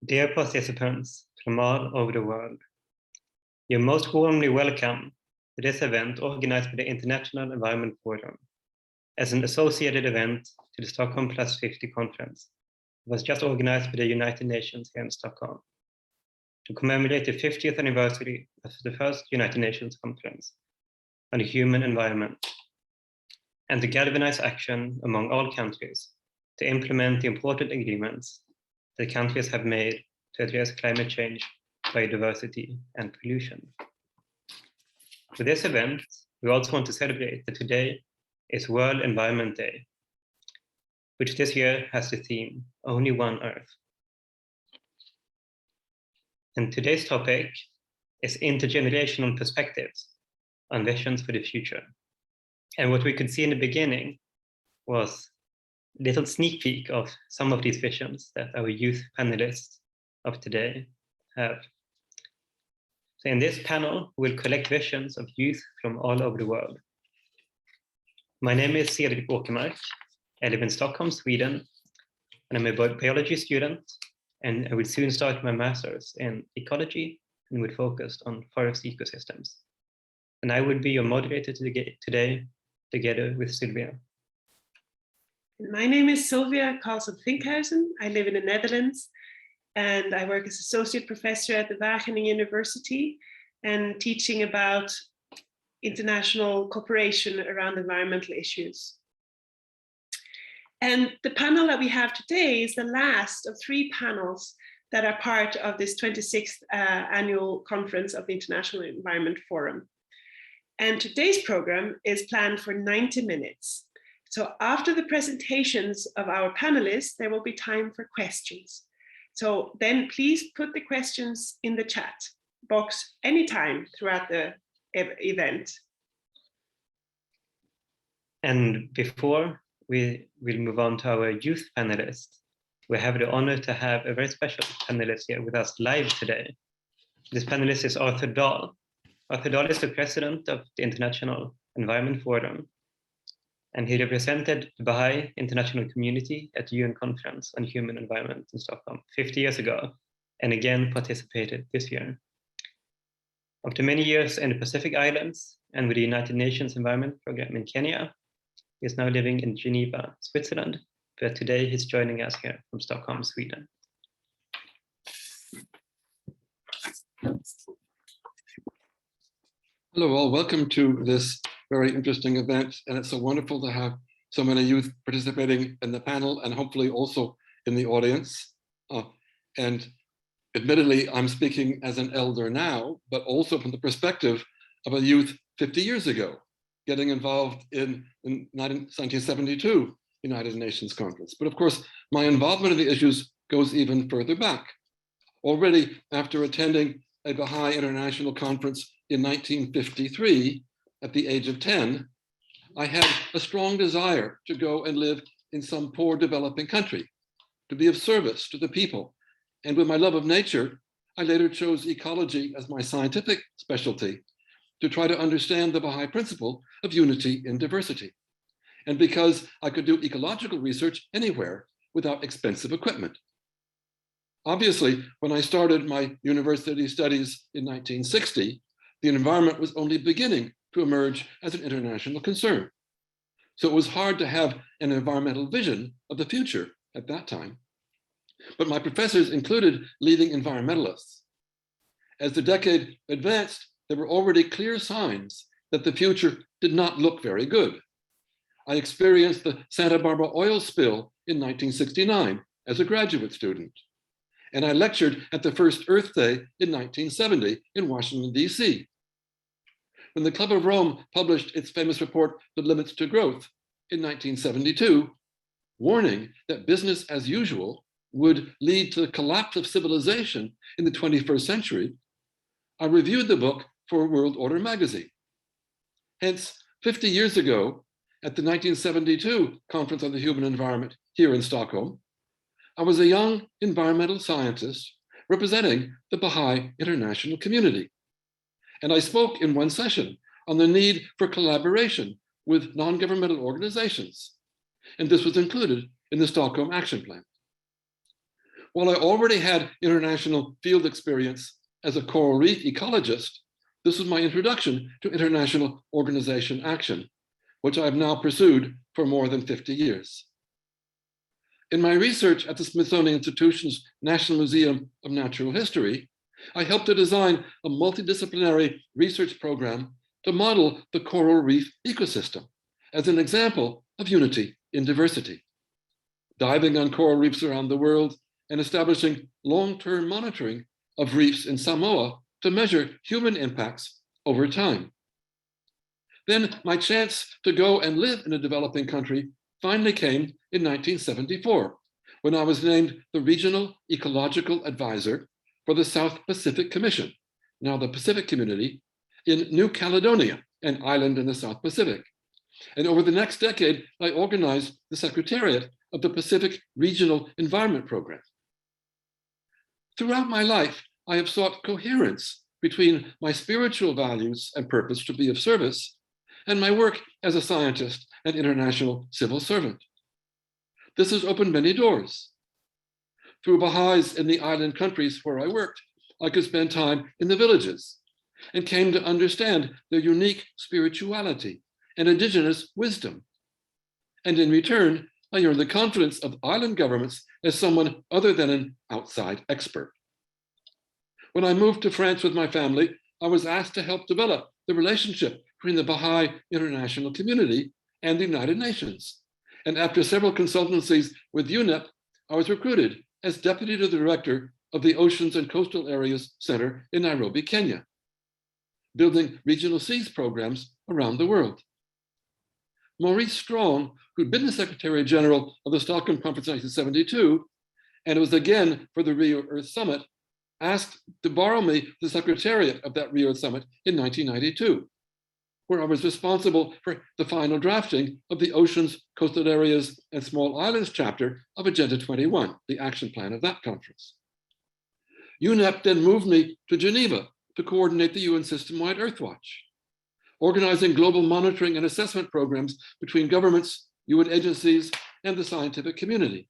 Dear participants from all over the world, you're most warmly welcome to this event organized by the International Environment Forum as an associated event to the Stockholm Plus 50 conference. It was just organized by the United Nations here in Stockholm to commemorate the 50th anniversary of the first United Nations conference on the human environment and to galvanize action among all countries to implement the important agreements that countries have made to address climate change, biodiversity, and pollution. For this event, we also want to celebrate that today is World Environment Day, which this year has the theme, Only One Earth. And today's topic is intergenerational perspectives on visions for the future. And what we could see in the beginning was a little sneak peek of some of these visions that our youth panelists of today have. So in this panel, we'll collect visions of youth from all over the world. My name is Cedric Åkermark. I live in Stockholm, Sweden, and I'm a biology student, and I will soon start my master's in ecology and will focus on forest ecosystems. And I will be your moderator today, together with Sylvia. My name is Sylvia Carlson-Finkhuizen. I live in the Netherlands, and I work as associate professor at the Wageningen University and teaching about international cooperation around environmental issues. And the panel that we have today is the last of 3 panels that are part of this 26th annual conference of the International Environment Forum. And today's program is planned for 90 minutes. So after the presentations of our panelists, there will be time for questions. So then please put the questions in the chat box anytime throughout the event. And before we will move on to our youth panelists, we have the honor to have a very special panelist here with us live today. This panelist is Arthur Dahl. Arthur Dahl is the president of the International Environment Forum, and he represented the Baha'i international community at the UN Conference on Human Environment in Stockholm 50 years ago, and again participated this year. After many years in the Pacific Islands and with the United Nations Environment Program in Kenya, he is now living in Geneva, Switzerland, but today he's joining us here from Stockholm, Sweden. Hello all, welcome to this very interesting event, and it's so wonderful to have so many youth participating in the panel and hopefully also in the audience. And admittedly, I'm speaking as an elder now, but also from the perspective of a youth 50 years ago, getting involved in 1972 United Nations Conference. But of course, my involvement in the issues goes even further back. Already after attending a Baha'i International Conference in 1953, at the age of 10, I had a strong desire to go and live in some poor developing country, to be of service to the people. And with my love of nature, I later chose ecology as my scientific specialty to try to understand the Baha'i principle of unity in diversity. And because I could do ecological research anywhere without expensive equipment. Obviously, when I started my university studies in 1960, the environment was only beginning to emerge as an international concern. So it was hard to have an environmental vision of the future at that time. But my professors included leading environmentalists. As the decade advanced, there were already clear signs that the future did not look very good. I experienced the Santa Barbara oil spill in 1969 as a graduate student. And I lectured at the first Earth Day in 1970 in Washington, D.C. When the Club of Rome published its famous report, The Limits to Growth, in 1972, warning that business as usual would lead to the collapse of civilization in the 21st century, I reviewed the book for World Order magazine. Hence, 50 years ago, at the 1972 Conference on the Human Environment here in Stockholm, I was a young environmental scientist representing the Baha'i international community. And I spoke in one session on the need for collaboration with non-governmental organizations. And this was included in the Stockholm Action Plan. While I already had international field experience as a coral reef ecologist, this was my introduction to international organization action, which I have now pursued for more than 50 years. In my research at the Smithsonian Institution's National Museum of Natural History, I helped to design a multidisciplinary research program to model the coral reef ecosystem as an example of unity in diversity, diving on coral reefs around the world and establishing long-term monitoring of reefs in Samoa to measure human impacts over time. Then my chance to go and live in a developing country finally came in 1974, when I was named the Regional Ecological Advisor for the South Pacific Commission, now the Pacific Community, in New Caledonia, an island in the South Pacific. And over the next decade, I organized the Secretariat of the Pacific Regional Environment Program. Throughout my life, I have sought coherence between my spiritual values and purpose to be of service and my work as a scientist and international civil servant. This has opened many doors. Through Baha'is in the island countries where I worked, I could spend time in the villages and came to understand their unique spirituality and indigenous wisdom. And in return, I earned the confidence of island governments as someone other than an outside expert. When I moved to France with my family, I was asked to help develop the relationship between the Baha'i international community and the United Nations. And after several consultancies with UNEP, I was recruited as Deputy to the Director of the Oceans and Coastal Areas Center in Nairobi, Kenya, building regional seas programs around the world. Maurice Strong, who'd been the Secretary General of the Stockholm Conference in 1972, and it was again for the Rio Earth Summit, asked to borrow me the Secretariat of that Rio Earth Summit in 1992, where I was responsible for the final drafting of the Oceans, Coastal Areas, and Small Islands chapter of Agenda 21, the action plan of that conference. UNEP then moved me to Geneva to coordinate the UN system-wide Earthwatch, organizing global monitoring and assessment programs between governments, UN agencies, and the scientific community,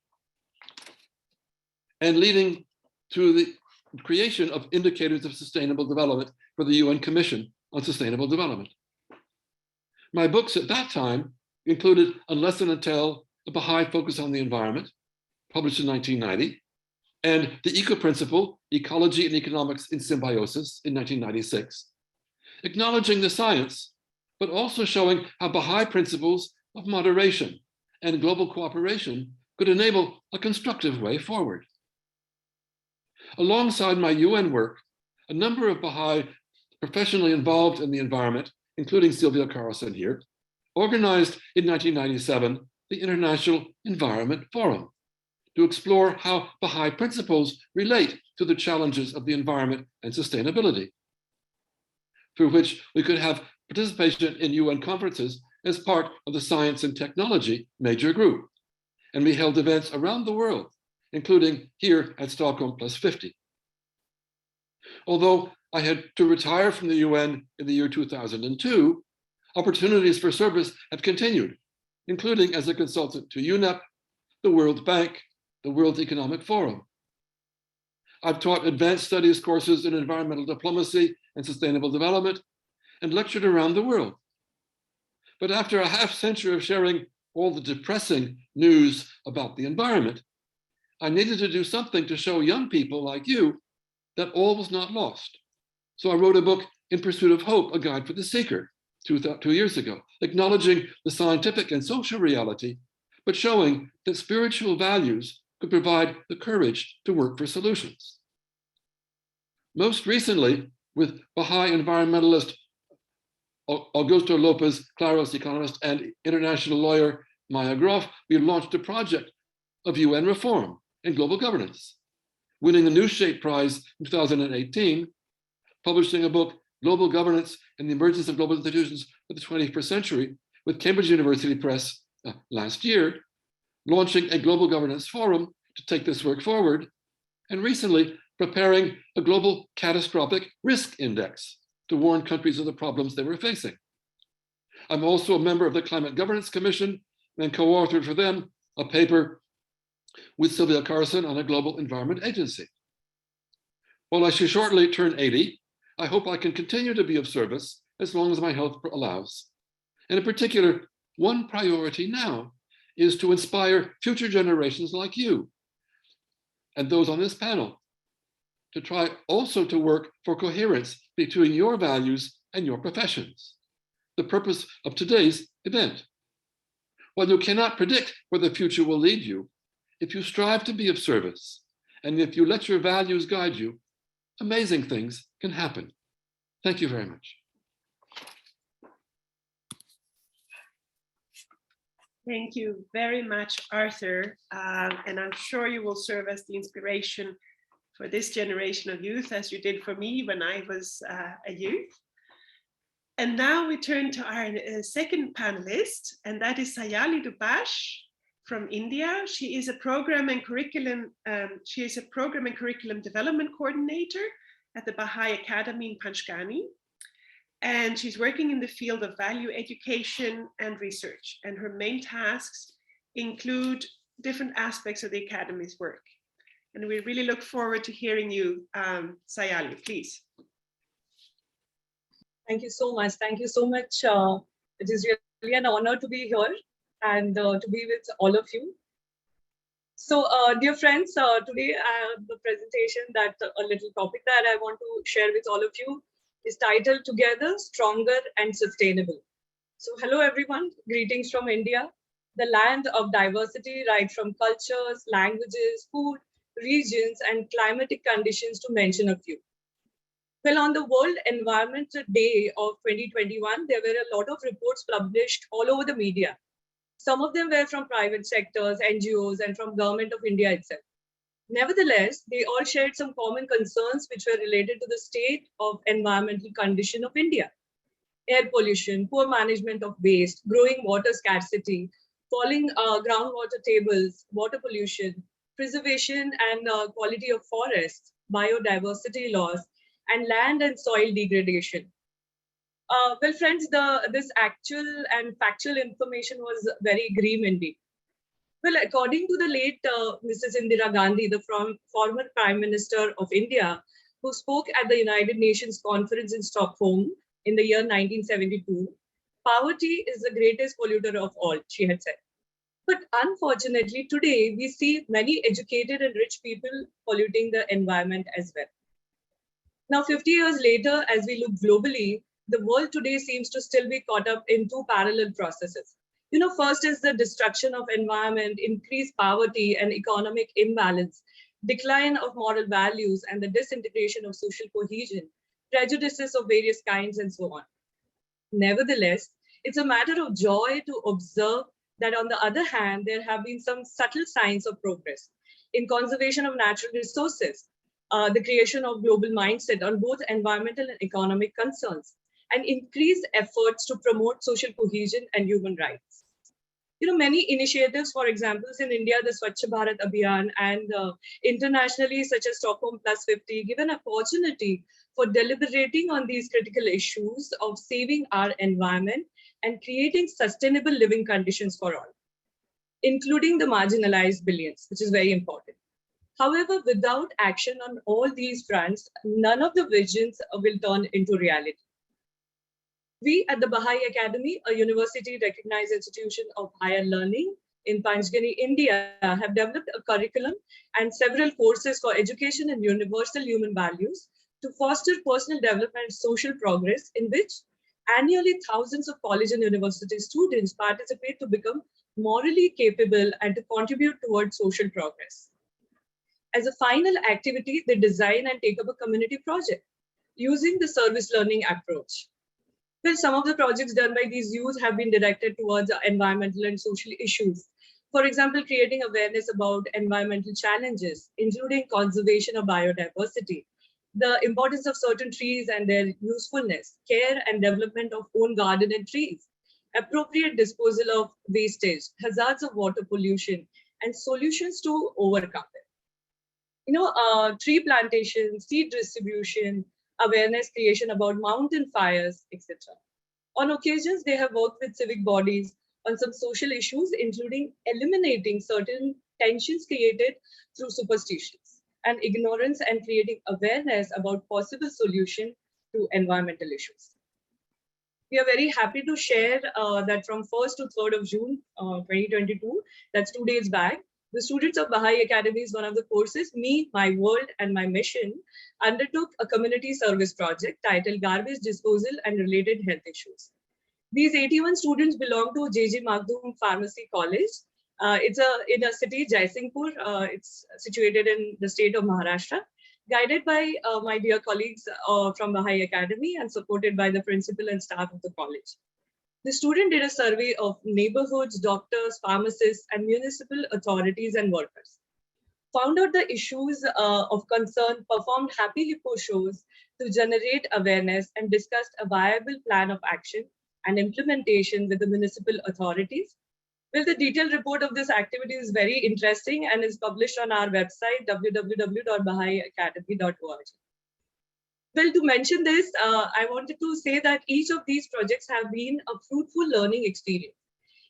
and leading to the creation of indicators of sustainable development for the UN Commission on Sustainable Development. My books at that time included Unless and Until, A Baha'i Focus on the Environment, published in 1990, and The Eco-Principle, Ecology and Economics in Symbiosis in 1996, acknowledging the science, but also showing how Baha'i principles of moderation and global cooperation could enable a constructive way forward. Alongside my UN work, a number of Baha'i professionally involved in the environment, including Sylvia Carlson here, organized in 1997 the International Environment Forum to explore how Baha'i principles relate to the challenges of the environment and sustainability, through which we could have participation in UN conferences as part of the Science and Technology major group. And we held events around the world, including here at Stockholm Plus 50. Although I had to retire from the UN in the year 2002, opportunities for service have continued, including as a consultant to UNEP, the World Bank, the World Economic Forum. I've taught advanced studies courses in environmental diplomacy and sustainable development and lectured around the world. But after a half century of sharing all the depressing news about the environment, I needed to do something to show young people like you that all was not lost. So I wrote a book, In Pursuit of Hope, A Guide for the Seeker, 2 years ago, acknowledging the scientific and social reality, but showing that spiritual values could provide the courage to work for solutions. Most recently, with Baha'i environmentalist Augusto López Claros, economist, and international lawyer Maya Groff, we launched a project of UN reform and global governance, winning the New Shape Prize in 2018, publishing a book, Global Governance and the Emergence of Global Institutions for the 21st Century, with Cambridge University Press last year, launching a global governance forum to take this work forward, and recently preparing a global catastrophic risk index to warn countries of the problems they were facing. I'm also a member of the Climate Governance Commission and co-authored for them a paper with Sylvia Carson on a global environment agency. While I shall shortly turn 80, I hope I can continue to be of service as long as my health allows. And in particular, one priority now is to inspire future generations like you and those on this panel to try also to work for coherence between your values and your professions, the purpose of today's event. While you cannot predict where the future will lead you, if you strive to be of service, and if you let your values guide you, amazing things can happen. Thank you very much. Thank you very much, Arthur. And I'm sure you will serve as the inspiration for this generation of youth, as you did for me when I was a youth. And now we turn to our second panelist, and that is Sayali Dubash from India. She is a program and curriculum development coordinator at the Baha'i Academy in Panchgani. And she's working in the field of value education and research. And her main tasks include different aspects of the Academy's work. And we really look forward to hearing you, Sayali, please. Thank you so much. Thank you so much. It is really an honor to be here and to be with all of you. So, dear friends, today I have the presentation that a little topic that I want to share with all of you is titled Together, Stronger and Sustainable. So hello everyone, greetings from India, the land of diversity, right from cultures, languages, food, regions and climatic conditions to mention a few. Well, on the World Environment Day of 2021, there were a lot of reports published all over the media. Some of them were from private sectors, NGOs and from Government of India itself. Nevertheless, they all shared some common concerns which were related to the state of environmental condition of India. Air pollution, poor management of waste, growing water scarcity, falling groundwater tables, water pollution, preservation and quality of forests, biodiversity loss, and land and soil degradation. Well, friends, this actual and factual information was very grim indeed. Well, according to the late Mrs. Indira Gandhi, the former Prime Minister of India, who spoke at the United Nations Conference in Stockholm in the year 1972, poverty is the greatest polluter of all, she had said. But unfortunately, today we see many educated and rich people polluting the environment as well. Now, 50 years later, as we look globally, the world today seems to still be caught up in two parallel processes. You know, first is the destruction of environment, increased poverty and economic imbalance, decline of moral values and the disintegration of social cohesion, prejudices of various kinds and so on. Nevertheless, it's a matter of joy to observe that on the other hand, there have been some subtle signs of progress in conservation of natural resources, the creation of global mindset on both environmental and economic concerns, and increased efforts to promote social cohesion and human rights. You know, many initiatives, for example, in India, the Swachh Bharat Abhiyan, and internationally, such as Stockholm Plus 50, give an opportunity for deliberating on these critical issues of saving our environment and creating sustainable living conditions for all, including the marginalized billions, which is very important. However, without action on all these fronts, none of the visions will turn into reality. We at the Baha'i Academy, a university-recognized institution of higher learning in Panchgani, India, have developed a curriculum and several courses for education and universal human values to foster personal development and social progress, in which annually thousands of college and university students participate to become morally capable and to contribute towards social progress. As a final activity, they design and take up a community project using the service learning approach. Well, some of the projects done by these youth have been directed towards environmental and social issues. For example, creating awareness about environmental challenges, including conservation of biodiversity, the importance of certain trees and their usefulness, care and development of own garden and trees, appropriate disposal of wastage, hazards of water pollution, and solutions to overcome it. You know, tree plantation, seed distribution, awareness creation about mountain fires, etc. On occasions, they have worked with civic bodies on some social issues, including eliminating certain tensions created through superstitions, and ignorance, and creating awareness about possible solution to environmental issues. We are very happy to share that from 1st to 3rd of June 2022, that's 2 days back, the students of Baha'i Academy is one of the courses, Me, My World and My Mission, undertook a community service project titled Garbage Disposal and Related Health Issues. These 81 students belong to J.J. Makhdoom Pharmacy College. It's in a city, Jaisinghpur. It's situated in the state of Maharashtra, guided by my dear colleagues from Baha'i Academy and supported by the principal and staff of the college. The student did a survey of neighborhoods, doctors, pharmacists, and municipal authorities and workers. Found out the issues of concern, performed happy hippo shows to generate awareness, and discussed a viable plan of action and implementation with the municipal authorities. Well, the detailed report of this activity is very interesting and is published on our website, www.bahaiacademy.org. Well, to mention this, I wanted to say that each of these projects have been a fruitful learning experience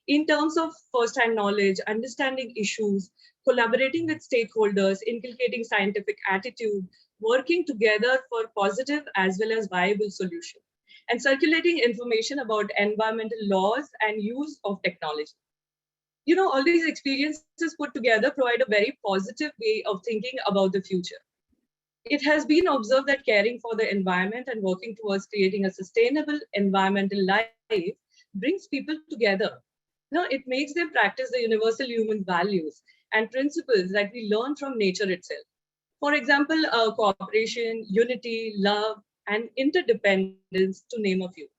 in terms of first-hand knowledge, understanding issues, collaborating with stakeholders, inculcating scientific attitude, working together for positive as well as viable solutions, and circulating information about environmental laws and use of technology. You know, all these experiences put together provide a very positive way of thinking about the future. It has been observed that caring for the environment and working towards creating a sustainable environmental life brings people together. Now, it makes them practice the universal human values and principles that we learn from nature itself. For example, cooperation, unity, love, and interdependence, to name a few.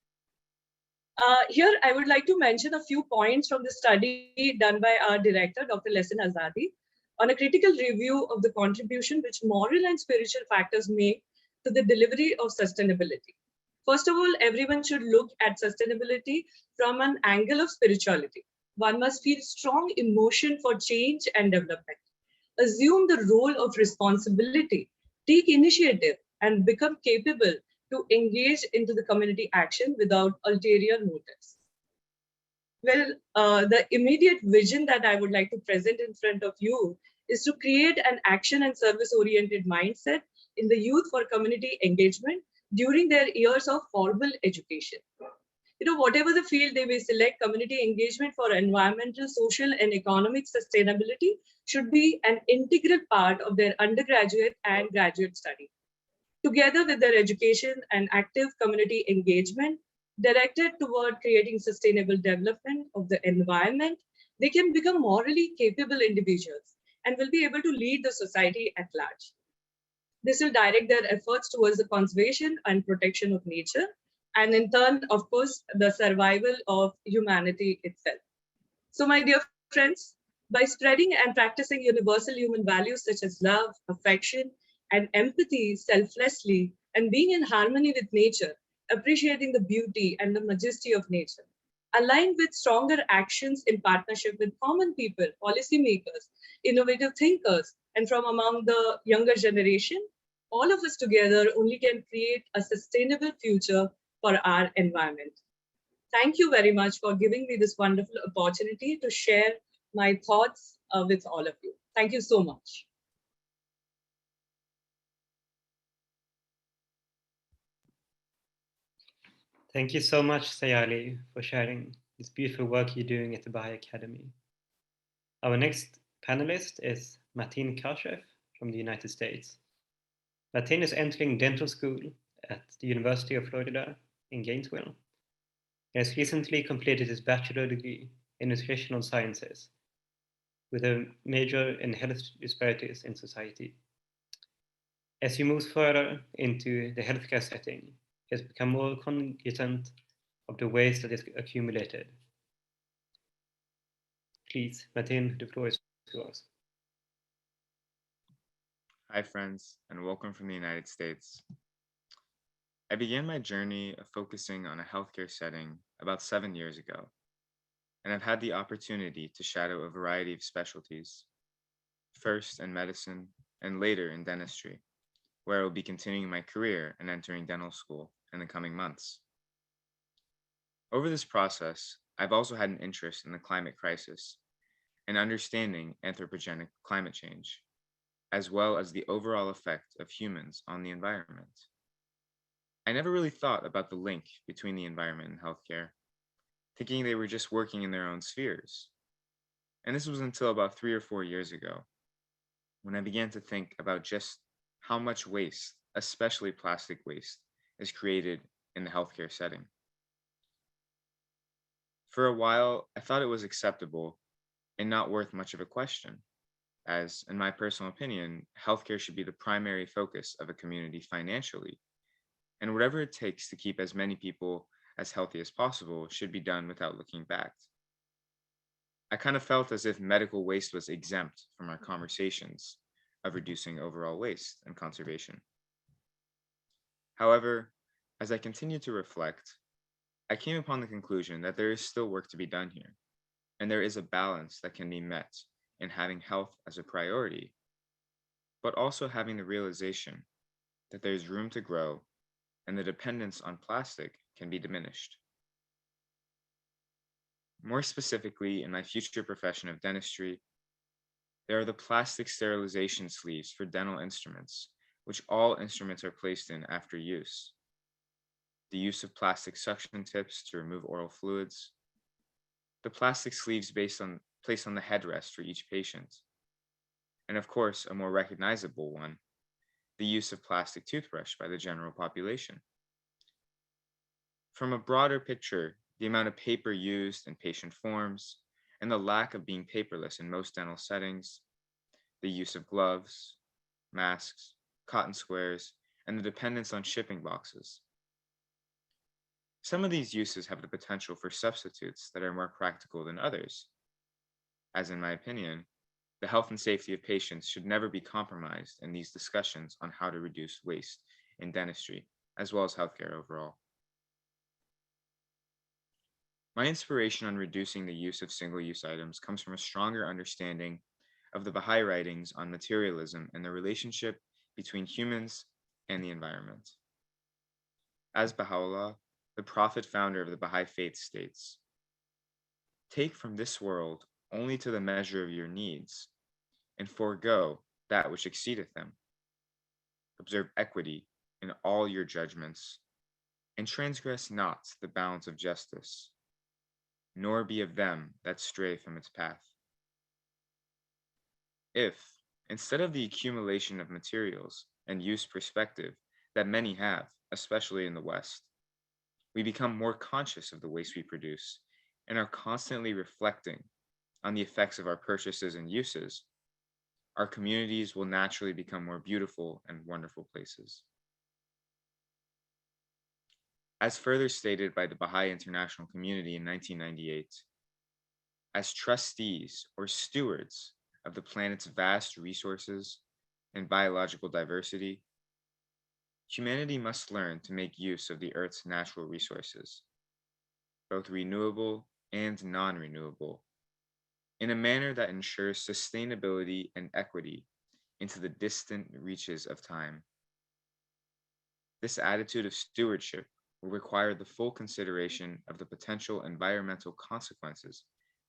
Here, I would like to mention a few points from the study done by our director, Dr. Lesin Azadi, on a critical review of the contribution which moral and spiritual factors make to the delivery of sustainability. First of all, everyone should look at sustainability from an angle of spirituality. One must feel strong emotion for change and development. Assume the role of responsibility, take initiative, and become capable to engage into the community action without ulterior motives. Well, the immediate vision that I would like to present in front of you is to create an action and service-oriented mindset in the youth for community engagement during their years of formal education. You know, whatever the field they may select, community engagement for environmental, social, and economic sustainability should be an integral part of their undergraduate and graduate study. Together with their education and active community engagement directed toward creating sustainable development of the environment, they can become morally capable individuals and will be able to lead the society at large. This will direct their efforts towards the conservation and protection of nature, and in turn, of course, the survival of humanity itself. So, my dear friends, by spreading and practicing universal human values such as love, affection, and empathy selflessly, and being in harmony with nature, appreciating the beauty and the majesty of nature, aligned with stronger actions in partnership with common people, policymakers, innovative thinkers, and from among the younger generation, all of us together only can create a sustainable future for our environment. Thank you very much for giving me this wonderful opportunity to share my thoughts with all of you. Thank you so much. Thank you so much, Sayali, for sharing this beautiful work you're doing at the Baha'i Academy. Our next panelist is Martin Karshev from the United States. Martin is entering dental school at the University of Florida in Gainesville. He has recently completed his bachelor degree in nutritional sciences with a major in health disparities in society. As he moves further into the healthcare setting, he has become more cognizant of the waste that is accumulated. Please, Martin, the floor is yours. Hi, friends, and welcome from the United States. I began my journey of focusing on a healthcare setting about 7 years ago, and I've had the opportunity to shadow a variety of specialties, first in medicine and later in dentistry, where I will be continuing my career and entering dental school in the coming months. Over this process, I've also had an interest in the climate crisis and understanding anthropogenic climate change, as well as the overall effect of humans on the environment. I never really thought about the link between the environment and healthcare, thinking they were just working in their own spheres. And this was until about 3 or 4 years ago, when I began to think about just how much waste, especially plastic waste, is created in the healthcare setting. For a while, I thought it was acceptable and not worth much of a question, as, in my personal opinion, healthcare should be the primary focus of a community financially, and whatever it takes to keep as many people as healthy as possible should be done without looking back. I kind of felt as if medical waste was exempt from our conversations of reducing overall waste and conservation. However, as I continued to reflect, I came upon the conclusion that there is still work to be done here, and there is a balance that can be met in having health as a priority, but also having the realization that there's room to grow and the dependence on plastic can be diminished. More specifically, in my future profession of dentistry, there are the plastic sterilization sleeves for dental instruments, which all instruments are placed in after use. The use of plastic suction tips to remove oral fluids. The plastic sleeves placed on the headrest for each patient. And of course, a more recognizable one, the use of plastic toothbrush by the general population. From a broader picture, the amount of paper used in patient forms, and the lack of being paperless in most dental settings, the use of gloves, masks, cotton squares, and the dependence on shipping boxes. Some of these uses have the potential for substitutes that are more practical than others, as in my opinion, the health and safety of patients should never be compromised in these discussions on how to reduce waste in dentistry, as well as healthcare overall. My inspiration on reducing the use of single-use items comes from a stronger understanding of the Baha'i writings on materialism and the relationship between humans and the environment. As Baha'u'llah, the prophet founder of the Baha'i faith, states, "Take from this world only to the measure of your needs, and forego that which exceedeth them. Observe equity in all your judgments, and transgress not the bounds of justice, nor be of them that stray from its path." If, instead of the accumulation of materials and use perspective that many have, especially in the West, we become more conscious of the waste we produce and are constantly reflecting on the effects of our purchases and uses, our communities will naturally become more beautiful and wonderful places. As further stated by the Baha'i International Community in 1998, as trustees or stewards of the planet's vast resources and biological diversity, humanity must learn to make use of the Earth's natural resources, both renewable and non-renewable, in a manner that ensures sustainability and equity into the distant reaches of time. This attitude of stewardship will require the full consideration of the potential environmental consequences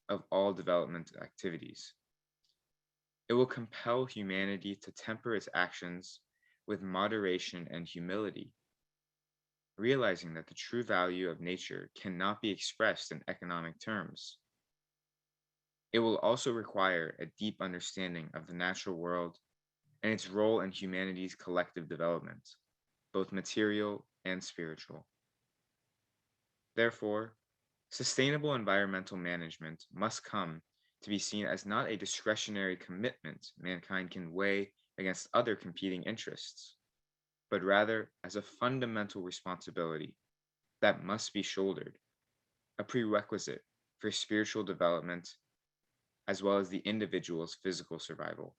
of all development activities. It will compel humanity to temper its actions with moderation and humility, realizing that the true value of nature cannot be expressed in economic terms. It will also require a deep understanding of the natural world and its role in humanity's collective development, both material and spiritual. Therefore, sustainable environmental management must come to be seen as not a discretionary commitment mankind can weigh against other competing interests, but rather as a fundamental responsibility that must be shouldered, a prerequisite for spiritual development, as well as the individual's physical survival.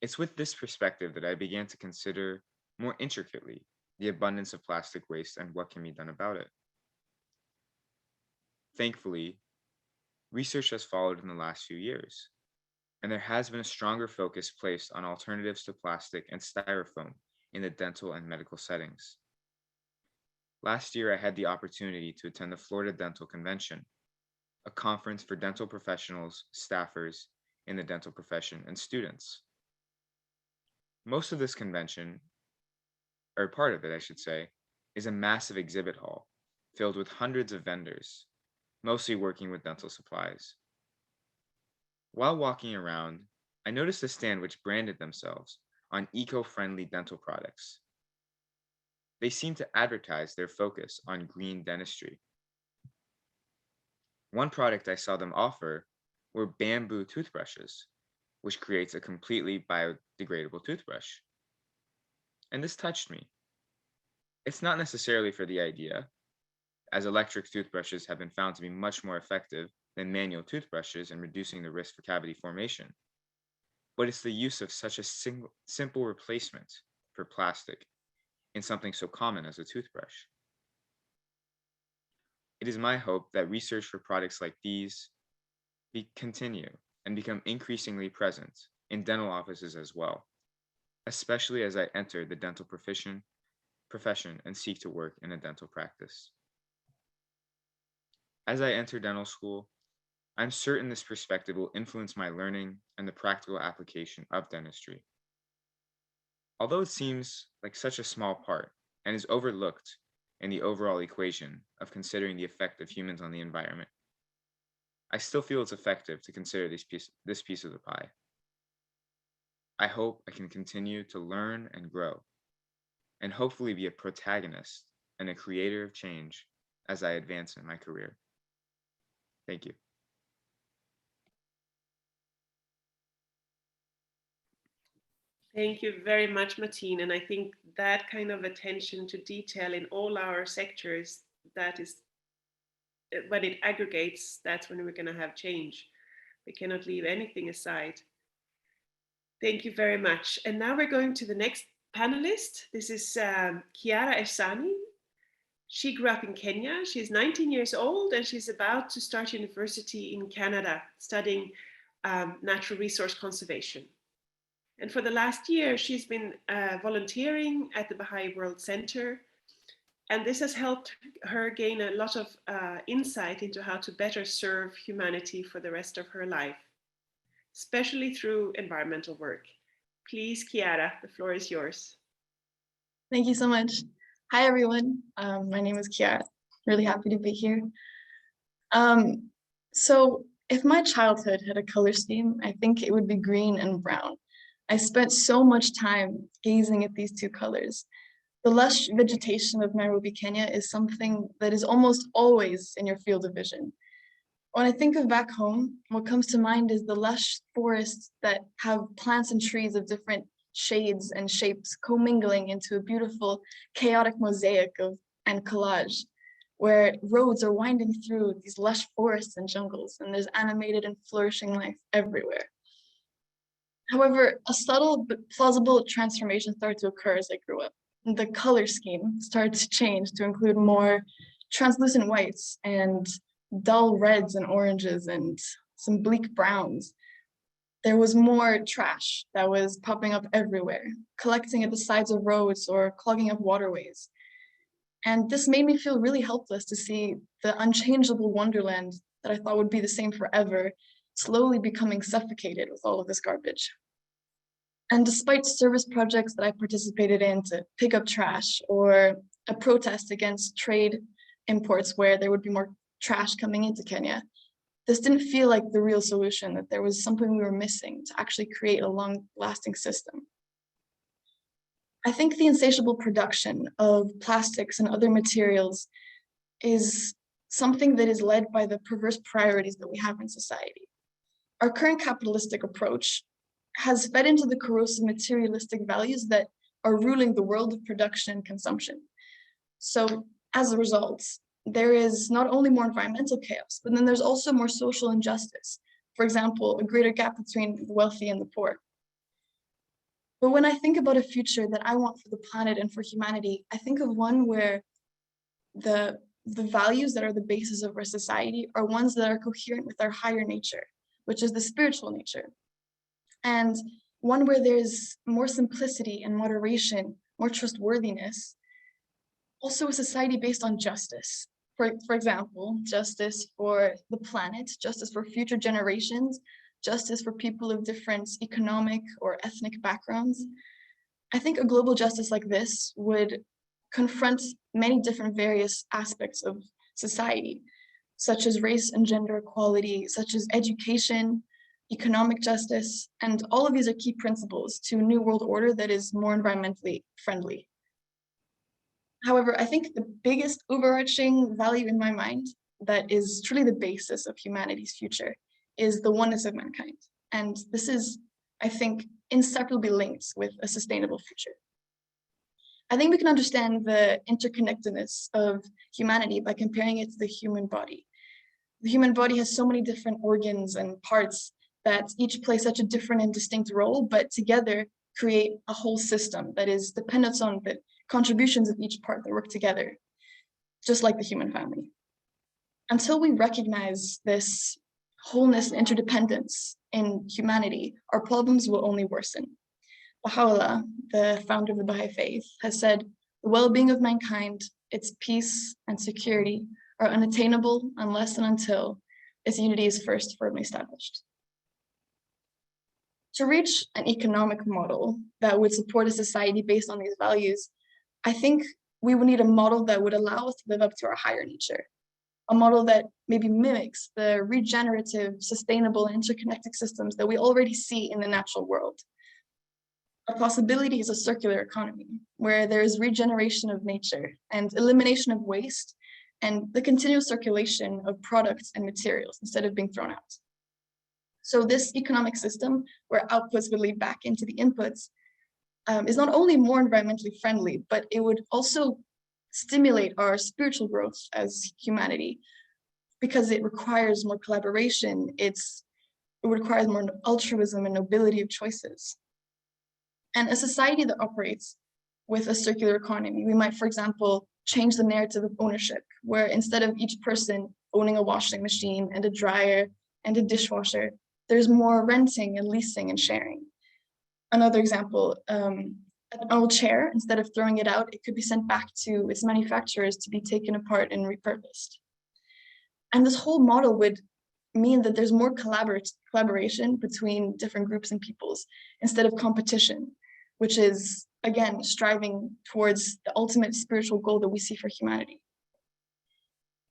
It's with this perspective that I began to consider more intricately the abundance of plastic waste and what can be done about it. Thankfully, research has followed in the last few years, and there has been a stronger focus placed on alternatives to plastic and styrofoam in the dental and medical settings. Last year, I had the opportunity to attend the Florida Dental Convention, a conference for dental professionals, staffers in the dental profession, and students. Most of this convention, or part of it, I should say, is a massive exhibit hall filled with hundreds of vendors, mostly working with dental supplies. While walking around, I noticed a stand which branded themselves on eco-friendly dental products. They seemed to advertise their focus on green dentistry. One product I saw them offer were bamboo toothbrushes, which creates a completely biodegradable toothbrush. And this touched me. It's not necessarily for the idea, as electric toothbrushes have been found to be much more effective than manual toothbrushes in reducing the risk for cavity formation. But it's the use of such a simple replacement for plastic in something so common as a toothbrush. It is my hope that research for products like these continue and become increasingly present in dental offices as well, especially as I enter the dental profession and seek to work in a dental practice. As I enter dental school, I'm certain this perspective will influence my learning and the practical application of dentistry. Although it seems like such a small part and is overlooked in the overall equation of considering the effect of humans on the environment, I still feel it's effective to consider this piece of the pie. I hope I can continue to learn and grow, and hopefully be a protagonist and a creator of change as I advance in my career. Thank you. Thank you very much, Martin. And I think that kind of attention to detail in all our sectors, that is, when it aggregates, that's when we're going to have change. We cannot leave anything aside. Thank you very much. And now we're going to the next panelist. This is Chiara Ehsani. She grew up in Kenya. She's 19 years old and she's about to start university in Canada, studying natural resource conservation. And for the last year, she's been volunteering at the Baha'i World Center. And this has helped her gain a lot of insight into how to better serve humanity for the rest of her life, especially through environmental work. Please, Chiara, the floor is yours. Thank you so much. Hi, everyone. My name is Chiara. Really happy to be here. So if my childhood had a color scheme, I think it would be green and brown. I spent so much time gazing at these two colors. The lush vegetation of Nairobi, Kenya is something that is almost always in your field of vision. When I think of back home, what comes to mind is the lush forests that have plants and trees of different shades and shapes commingling into a beautiful, chaotic mosaic and collage, where roads are winding through these lush forests and jungles, and there's animated and flourishing life everywhere. However, a subtle but plausible transformation started to occur as I grew up. The color scheme started to change to include more translucent whites and dull reds and oranges and some bleak browns. There was more trash that was popping up everywhere, collecting at the sides of roads or clogging up waterways. And this made me feel really helpless to see the unchangeable wonderland that I thought would be the same forever, slowly becoming suffocated with all of this garbage. And despite service projects that I participated in to pick up trash or a protest against trade imports where there would be more trash coming into Kenya, this didn't feel like the real solution, that there was something we were missing to actually create a long-lasting system. I think the insatiable production of plastics and other materials is something that is led by the perverse priorities that we have in society. Our current capitalistic approach has fed into the corrosive materialistic values that are ruling the world of production and consumption. So as a result, there is not only more environmental chaos, but then there's also more social injustice. For example, a greater gap between the wealthy and the poor. But when I think about a future that I want for the planet and for humanity, I think of one where the values that are the basis of our society are ones that are coherent with our higher nature, which is the spiritual nature. And one where there's more simplicity and moderation, more trustworthiness. Also a society based on justice, For example, justice for the planet, justice for future generations, justice for people of different economic or ethnic backgrounds. I think a global justice like this would confront many different various aspects of society, such as race and gender equality, such as education, economic justice, and all of these are key principles to a new world order that is more environmentally friendly. However, I think the biggest overarching value in my mind that is truly the basis of humanity's future is the oneness of mankind. And this is, I think, inseparably linked with a sustainable future. I think we can understand the interconnectedness of humanity by comparing it to the human body. The human body has so many different organs and parts that each play such a different and distinct role, but together create a whole system that is dependent on the contributions of each part that work together, just like the human family. Until we recognize this wholeness and interdependence in humanity, our problems will only worsen. Baha'u'llah, the founder of the Baha'i faith, has said, the well-being of mankind, its peace and security are unattainable unless and until its unity is first firmly established. To reach an economic model that would support a society based on these values, I think we would need a model that would allow us to live up to our higher nature, a model that maybe mimics the regenerative, sustainable, and interconnected systems that we already see in the natural world. A possibility is a circular economy, where there is regeneration of nature and elimination of waste and the continuous circulation of products and materials instead of being thrown out. So this economic system, where outputs would lead back into the inputs, is not only more environmentally friendly, but it would also stimulate our spiritual growth as humanity, because it requires more collaboration, it requires more altruism and nobility of choices. And a society that operates with a circular economy, we might, for example, change the narrative of ownership, where instead of each person owning a washing machine and a dryer and a dishwasher, there's more renting and leasing and sharing. Another example, an old chair, instead of throwing it out, it could be sent back to its manufacturers to be taken apart and repurposed. And this whole model would mean that there's more collaboration between different groups and peoples instead of competition, which is, again, striving towards the ultimate spiritual goal that we see for humanity.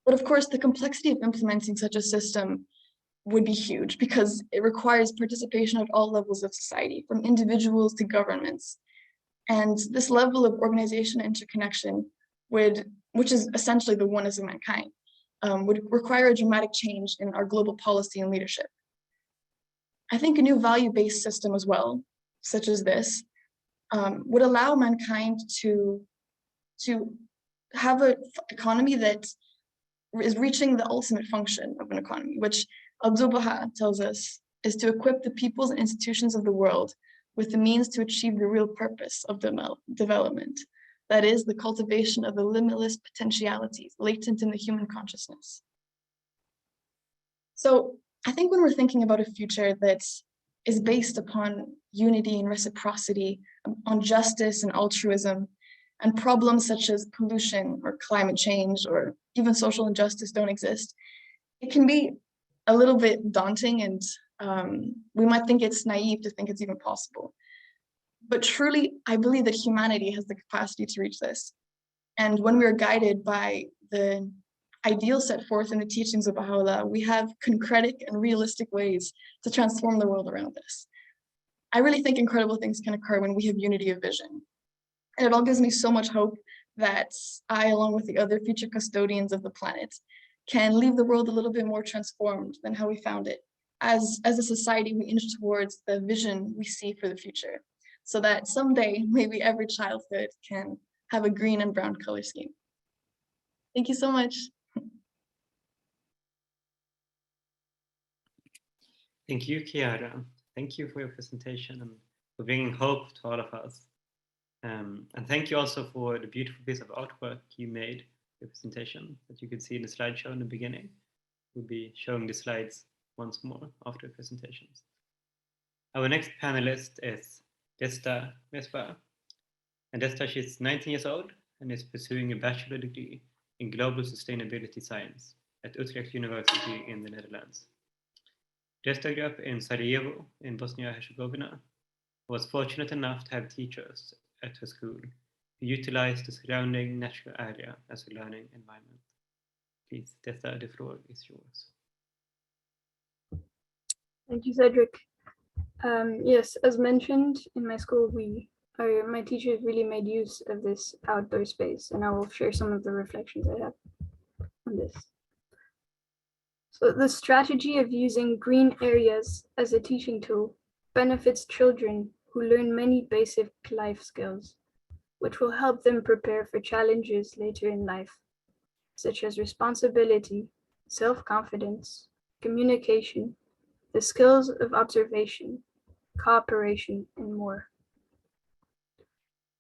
But of course, the complexity of implementing such a system would be huge because it requires participation at all levels of society, from individuals to governments. And this level of organization and interconnection which is essentially the oneness of mankind, would require a dramatic change in our global policy and leadership. I think a new value-based system as well, such as this, would allow mankind to have an economy that is reaching the ultimate function of an economy, which Abdu'l-Baha tells us is to equip the peoples and institutions of the world with the means to achieve the real purpose of development. That is, the cultivation of the limitless potentialities latent in the human consciousness. So I think when we're thinking about a future that is based upon unity and reciprocity, on justice and altruism, and problems such as pollution or climate change or even social injustice don't exist, it can be a little bit daunting, and we might think it's naive to think it's even possible. But truly, I believe that humanity has the capacity to reach this. And when we are guided by the ideals set forth in the teachings of Baha'u'llah, we have concretic and realistic ways to transform the world around us. I really think incredible things can occur when we have unity of vision. And it all gives me so much hope that I, along with the other future custodians of the planet, can leave the world a little bit more transformed than how we found it. As a society, we inch towards the vision we see for the future, so that someday, maybe every childhood can have a green and brown color scheme. Thank you so much. Thank you, Chiara. Thank you for your presentation and for bringing hope to all of us. And thank you also for the beautiful piece of artwork you made, your presentation, that you could see in the slideshow in the beginning. We'll be showing the slides once more after the presentations. Our next panelist is Desta Mesbah. And Desta, she's 19 years old and is pursuing a bachelor degree in Global Sustainability Science at Utrecht University in the Netherlands. Jester grew up in Sarajevo in Bosnia-Herzegovina, was fortunate enough to have teachers at her school who utilized the surrounding natural area as a learning environment. Please, Tessa, the floor is yours. Thank you, Cedric. Yes, as mentioned, in my school, my teachers really made use of this outdoor space, and I will share some of the reflections I have on this. So the strategy of using green areas as a teaching tool benefits children who learn many basic life skills, which will help them prepare for challenges later in life, such as responsibility, self-confidence, communication, the skills of observation, cooperation, and more.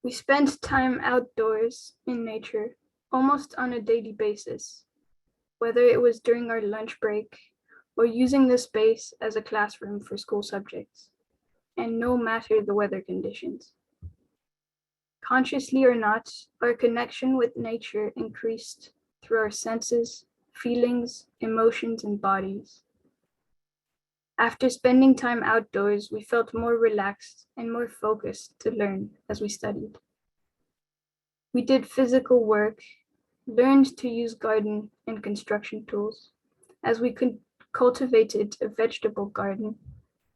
We spend time outdoors in nature almost on a daily basis, whether it was during our lunch break or using the space as a classroom for school subjects, and no matter the weather conditions. Consciously or not, our connection with nature increased through our senses, feelings, emotions, and bodies. After spending time outdoors, we felt more relaxed and more focused to learn as we studied. We did physical work, learned to use garden and construction tools, as we cultivated a vegetable garden,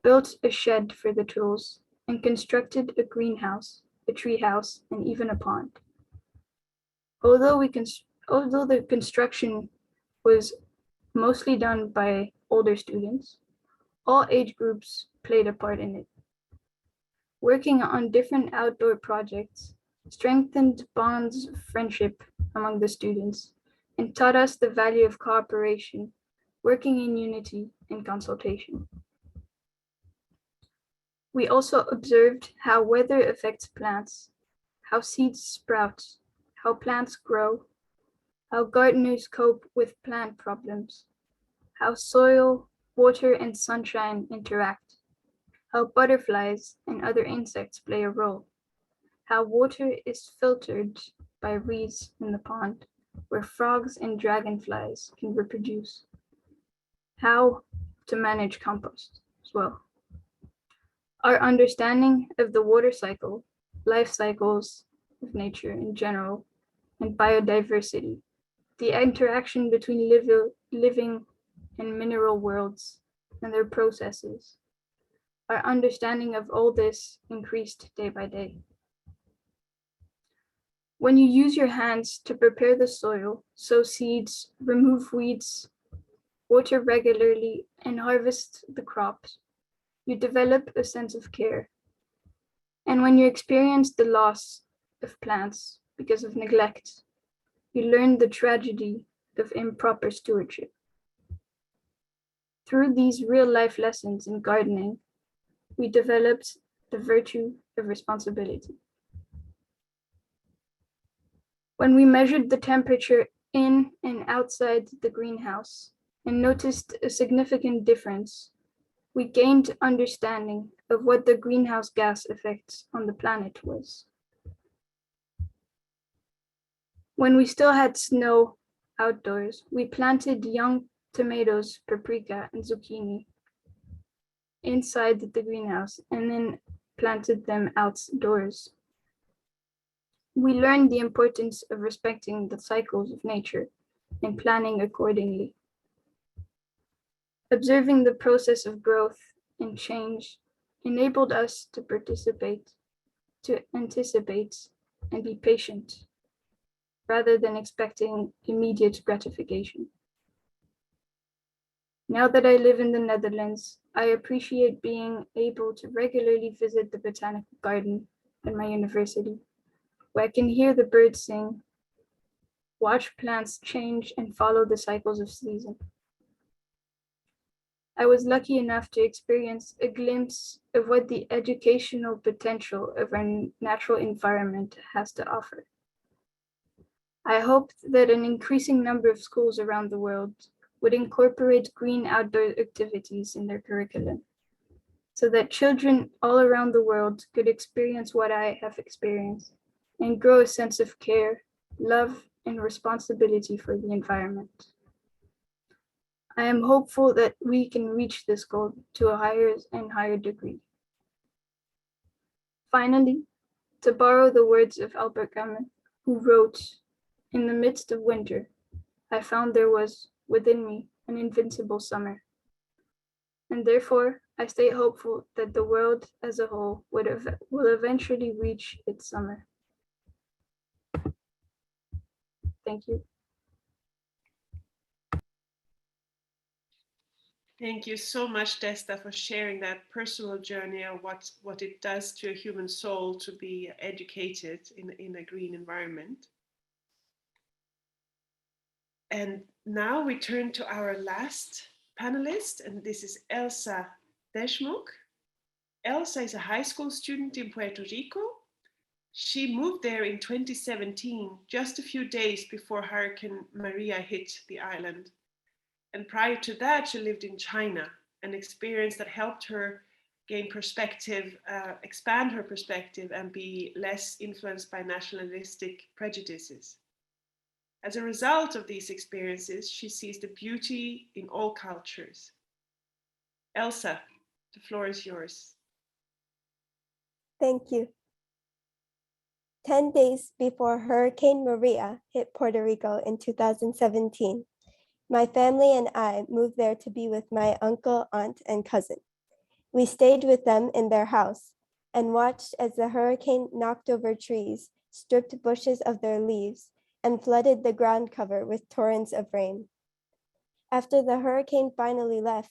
built a shed for the tools, and constructed a greenhouse, a tree house, and even a pond. Although the construction was mostly done by older students, all age groups played a part in it. Working on different outdoor projects strengthened bonds of friendship among the students and taught us the value of cooperation, working in unity and consultation. We also observed how weather affects plants, how seeds sprout, how plants grow, how gardeners cope with plant problems, how soil, water, and sunshine interact, how butterflies and other insects play a role, how water is filtered by reeds in the pond, where frogs and dragonflies can reproduce, how to manage compost as well. Our understanding of the water cycle, life cycles of nature in general, and biodiversity, the interaction between living and mineral worlds and their processes. Our understanding of all this increased day by day. When you use your hands to prepare the soil, sow seeds, remove weeds, water regularly, and harvest the crops, you develop a sense of care. And when you experience the loss of plants because of neglect, you learn the tragedy of improper stewardship. Through these real-life lessons in gardening, we developed the virtue of responsibility. When we measured the temperature in and outside the greenhouse and noticed a significant difference, we gained understanding of what the greenhouse gas effects on the planet was. When we still had snow outdoors, we planted young tomatoes, paprika, and zucchini inside the greenhouse and then planted them outdoors. We learned the importance of respecting the cycles of nature and planning accordingly. Observing the process of growth and change enabled us to participate, to anticipate, and be patient, rather than expecting immediate gratification. Now that I live in the Netherlands, I appreciate being able to regularly visit the botanical garden at my university, where I can hear the birds sing, watch plants change, and follow the cycles of season. I was lucky enough to experience a glimpse of what the educational potential of our natural environment has to offer. I hope that an increasing number of schools around the world would incorporate green outdoor activities in their curriculum, so that children all around the world could experience what I have experienced and grow a sense of care, love, and responsibility for the environment. I am hopeful that we can reach this goal to a higher and higher degree. Finally, to borrow the words of Albert Camus, who wrote, "In the midst of winter, I found there was within me an invincible summer." And therefore, I stay hopeful that the world as a whole will eventually reach its summer. Thank you. Thank you so much, Desta, for sharing that personal journey of what it does to a human soul to be educated in a green environment. And now we turn to our last panelist, and this is Elsa Deschmuck. Elsa is a high school student in Puerto Rico. She moved there in 2017, just a few days before Hurricane Maria hit the island. And prior to that, she lived in China, an experience that helped her gain perspective, expand her perspective, and be less influenced by nationalistic prejudices. As a result of these experiences, she sees the beauty in all cultures. Elsa, the floor is yours. Thank you. 10 days before Hurricane Maria hit Puerto Rico in 2017, my family and I moved there to be with my uncle, aunt, and cousin. We stayed with them in their house and watched as the hurricane knocked over trees, stripped bushes of their leaves, and flooded the ground cover with torrents of rain. After the hurricane finally left,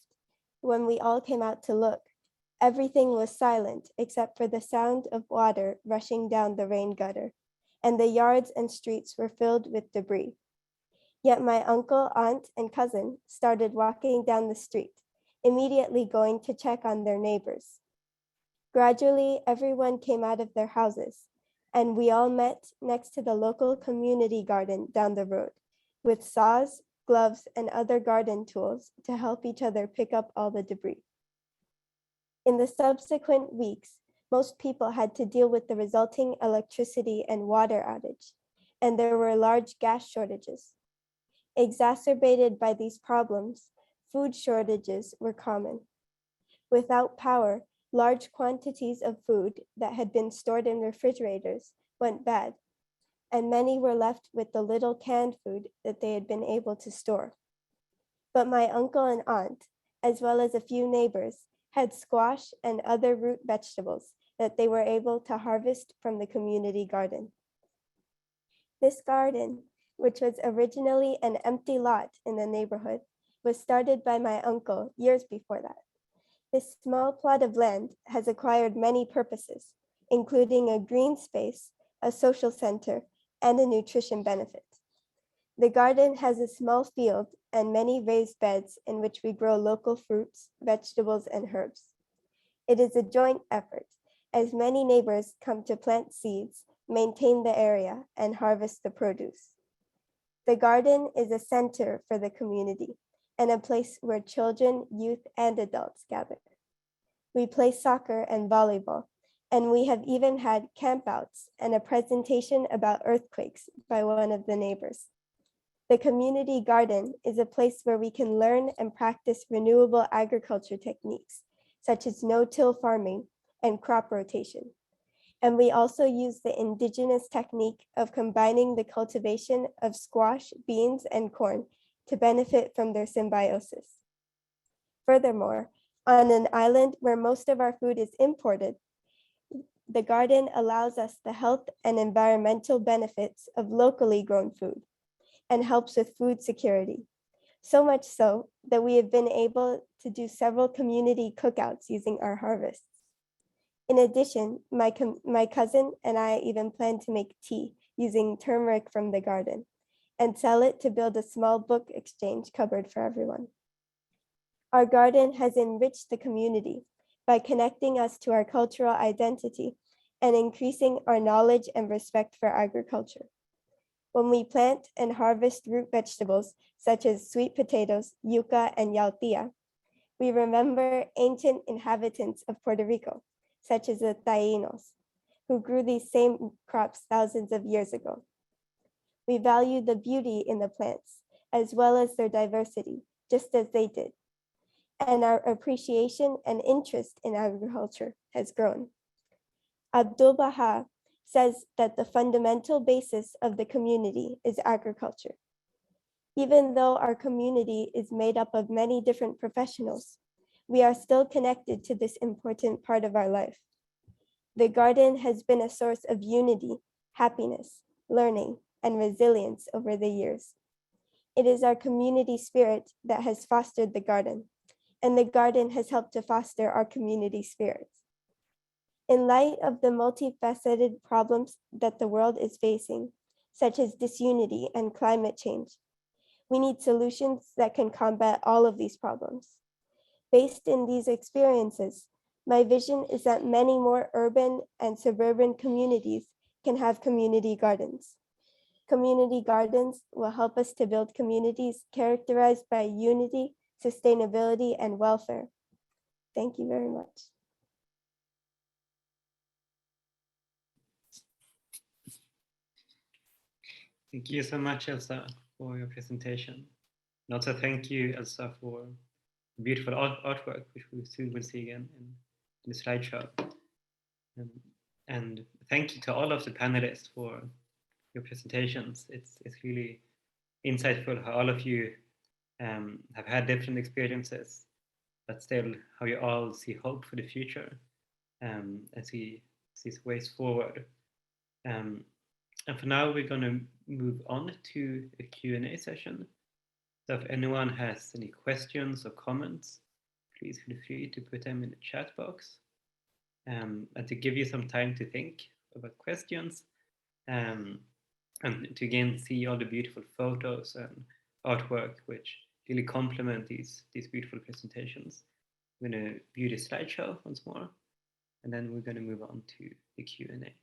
when we all came out to look, everything was silent except for the sound of water rushing down the rain gutter, and the yards and streets were filled with debris. Yet my uncle, aunt, and cousin started walking down the street, immediately going to check on their neighbors. Gradually, everyone came out of their houses, and we all met next to the local community garden down the road, with saws, gloves, and other garden tools to help each other pick up all the debris. In the subsequent weeks, most people had to deal with the resulting electricity and water outage, and there were large gas shortages. Exacerbated by these problems, food shortages were common. Without power, large quantities of food that had been stored in refrigerators went bad, and many were left with the little canned food that they had been able to store. But my uncle and aunt, as well as a few neighbors, had squash and other root vegetables that they were able to harvest from the community garden. This garden, which was originally an empty lot in the neighborhood, was started by my uncle years before that. This small plot of land has acquired many purposes, including a green space, a social center, and a nutrition benefit. The garden has a small field and many raised beds in which we grow local fruits, vegetables, and herbs. It is a joint effort, as many neighbors come to plant seeds, maintain the area, and harvest the produce. The garden is a center for the community and a place where children, youth, and adults gather. We play soccer and volleyball, and we have even had campouts and a presentation about earthquakes by one of the neighbors. The community garden is a place where we can learn and practice renewable agriculture techniques, such as no-till farming and crop rotation. And we also use the indigenous technique of combining the cultivation of squash, beans, and corn to benefit from their symbiosis. Furthermore, on an island where most of our food is imported, the garden allows us the health and environmental benefits of locally grown food and helps with food security. So much so that we have been able to do several community cookouts using our harvests. In addition, my cousin and I even plan to make tea using turmeric from the garden and sell it to build a small book exchange cupboard for everyone. Our garden has enriched the community by connecting us to our cultural identity and increasing our knowledge and respect for agriculture. When we plant and harvest root vegetables such as sweet potatoes, yuca, and yautía, we remember ancient inhabitants of Puerto Rico, such as the Taínos, who grew these same crops thousands of years ago. We value the beauty in the plants, as well as their diversity, just as they did. And our appreciation and interest in agriculture has grown. Abdul Baha says that the fundamental basis of the community is agriculture. Even though our community is made up of many different professionals, we are still connected to this important part of our life. The garden has been a source of unity, happiness, learning, and resilience over the years. It is our community spirit that has fostered the garden, and the garden has helped to foster our community spirit. In light of the multifaceted problems that the world is facing, such as disunity and climate change, we need solutions that can combat all of these problems. Based in these experiences, my vision is that many more urban and suburban communities can have community gardens. Community gardens will help us to build communities characterized by unity, sustainability, and welfare. Thank you very much. Thank you so much, Elsa, for your presentation. And also thank you, Elsa, for beautiful artwork, which we soon will see again in the slideshow. And thank you to all of the panelists for your presentations. It's really insightful how all of you have had different experiences, but still how you all see hope for the future and see ways forward. And for now, we're going to move on to a Q&A session. So if anyone has any questions or comments, please feel free to put them in the chat box. And to give you some time to think about questions, and to again see all the beautiful photos and artwork which really complement these beautiful presentations. I'm going to view the slideshow once more, and then we're going to move on to the Q&A.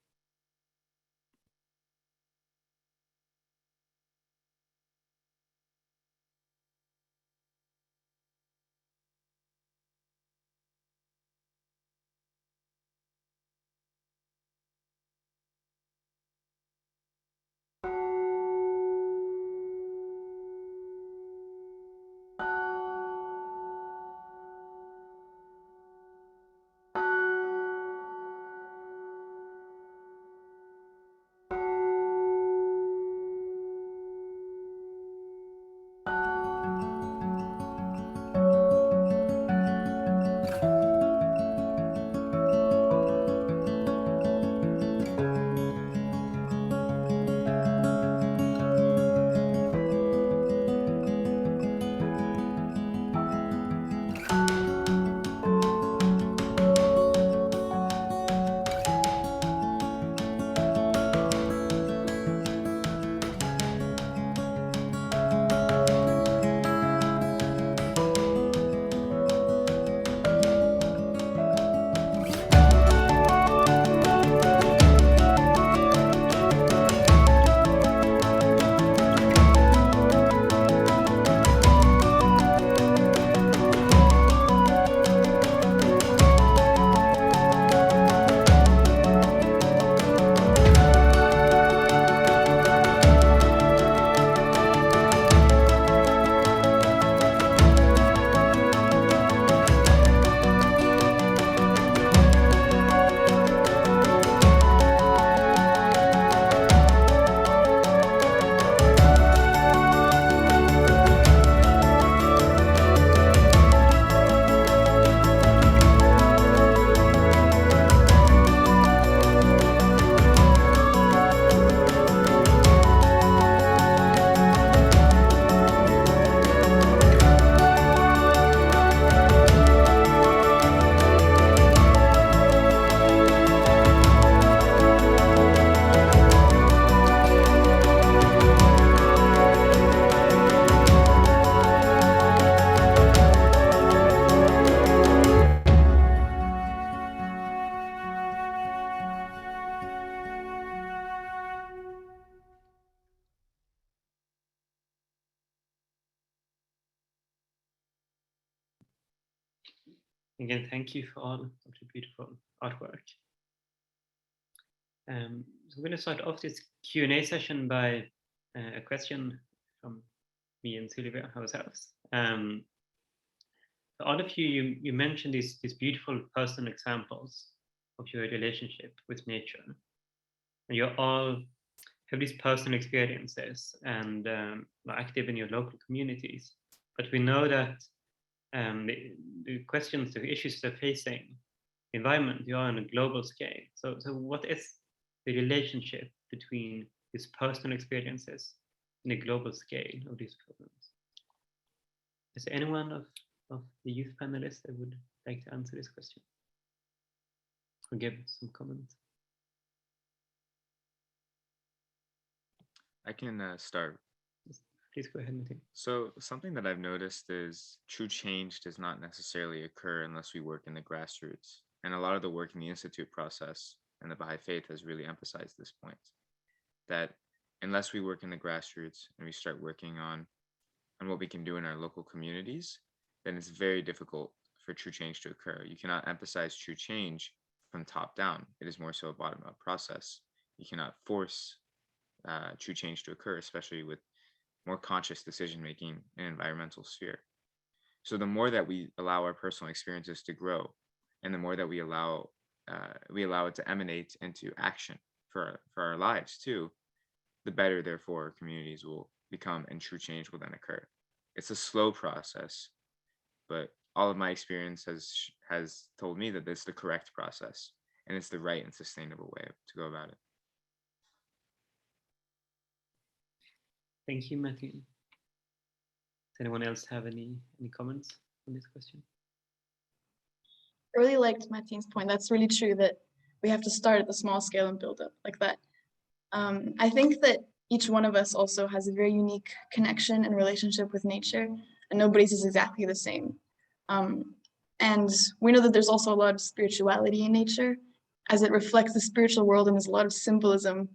Again, thank you for all of the beautiful artwork. So we're going to start off this Q&A session by a question from me and Sylvia ourselves. All of you, you mentioned these beautiful personal examples of your relationship with nature. And you all have these personal experiences and are active in your local communities. But we know that the questions, the issues they're facing, the environment, you are on a global scale. So what is the relationship between these personal experiences and the global scale of these problems? Is there anyone of the youth panelists that would like to answer this question or give some comments? I can start. Please go ahead, Martin. So something that I've noticed is true change does not necessarily occur unless we work in the grassroots. And a lot of the work in the Institute process and the Baha'i faith has really emphasized this point, that unless we work in the grassroots and we start working on what we can do in our local communities, then it's very difficult for true change to occur. You cannot emphasize true change from top down. It is more so a bottom-up process. You cannot force true change to occur, especially with more conscious decision-making in environmental sphere. So the more that we allow our personal experiences to grow, and the more that we allow it to emanate into action for our lives too, the better, therefore, communities will become and true change will then occur. It's a slow process, but all of my experience has told me that this is the correct process and it's the right and sustainable way to go about it. Thank you, Martin. Does anyone else have any comments on this question? I really liked Martin's point. That's really true, that we have to start at the small scale and build up like that. I think that each one of us also has a very unique connection and relationship with nature, and nobody's is exactly the same. And we know that there's also a lot of spirituality in nature, as it reflects the spiritual world, and there's a lot of symbolism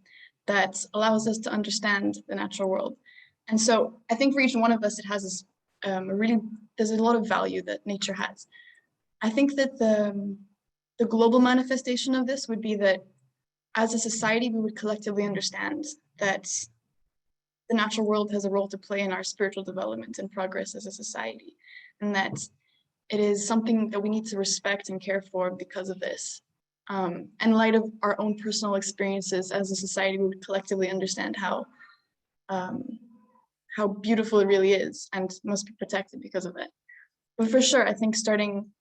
that allows us to understand the natural world. And so I think for each one of us, it has this there's a lot of value that nature has. I think that the global manifestation of this would be that as a society, we would collectively understand that the natural world has a role to play in our spiritual development and progress as a society, and that it is something that we need to respect and care for because of this. In light of our own personal experiences as a society, we would collectively understand how beautiful it really is and must be protected because of it. But for sure, I think starting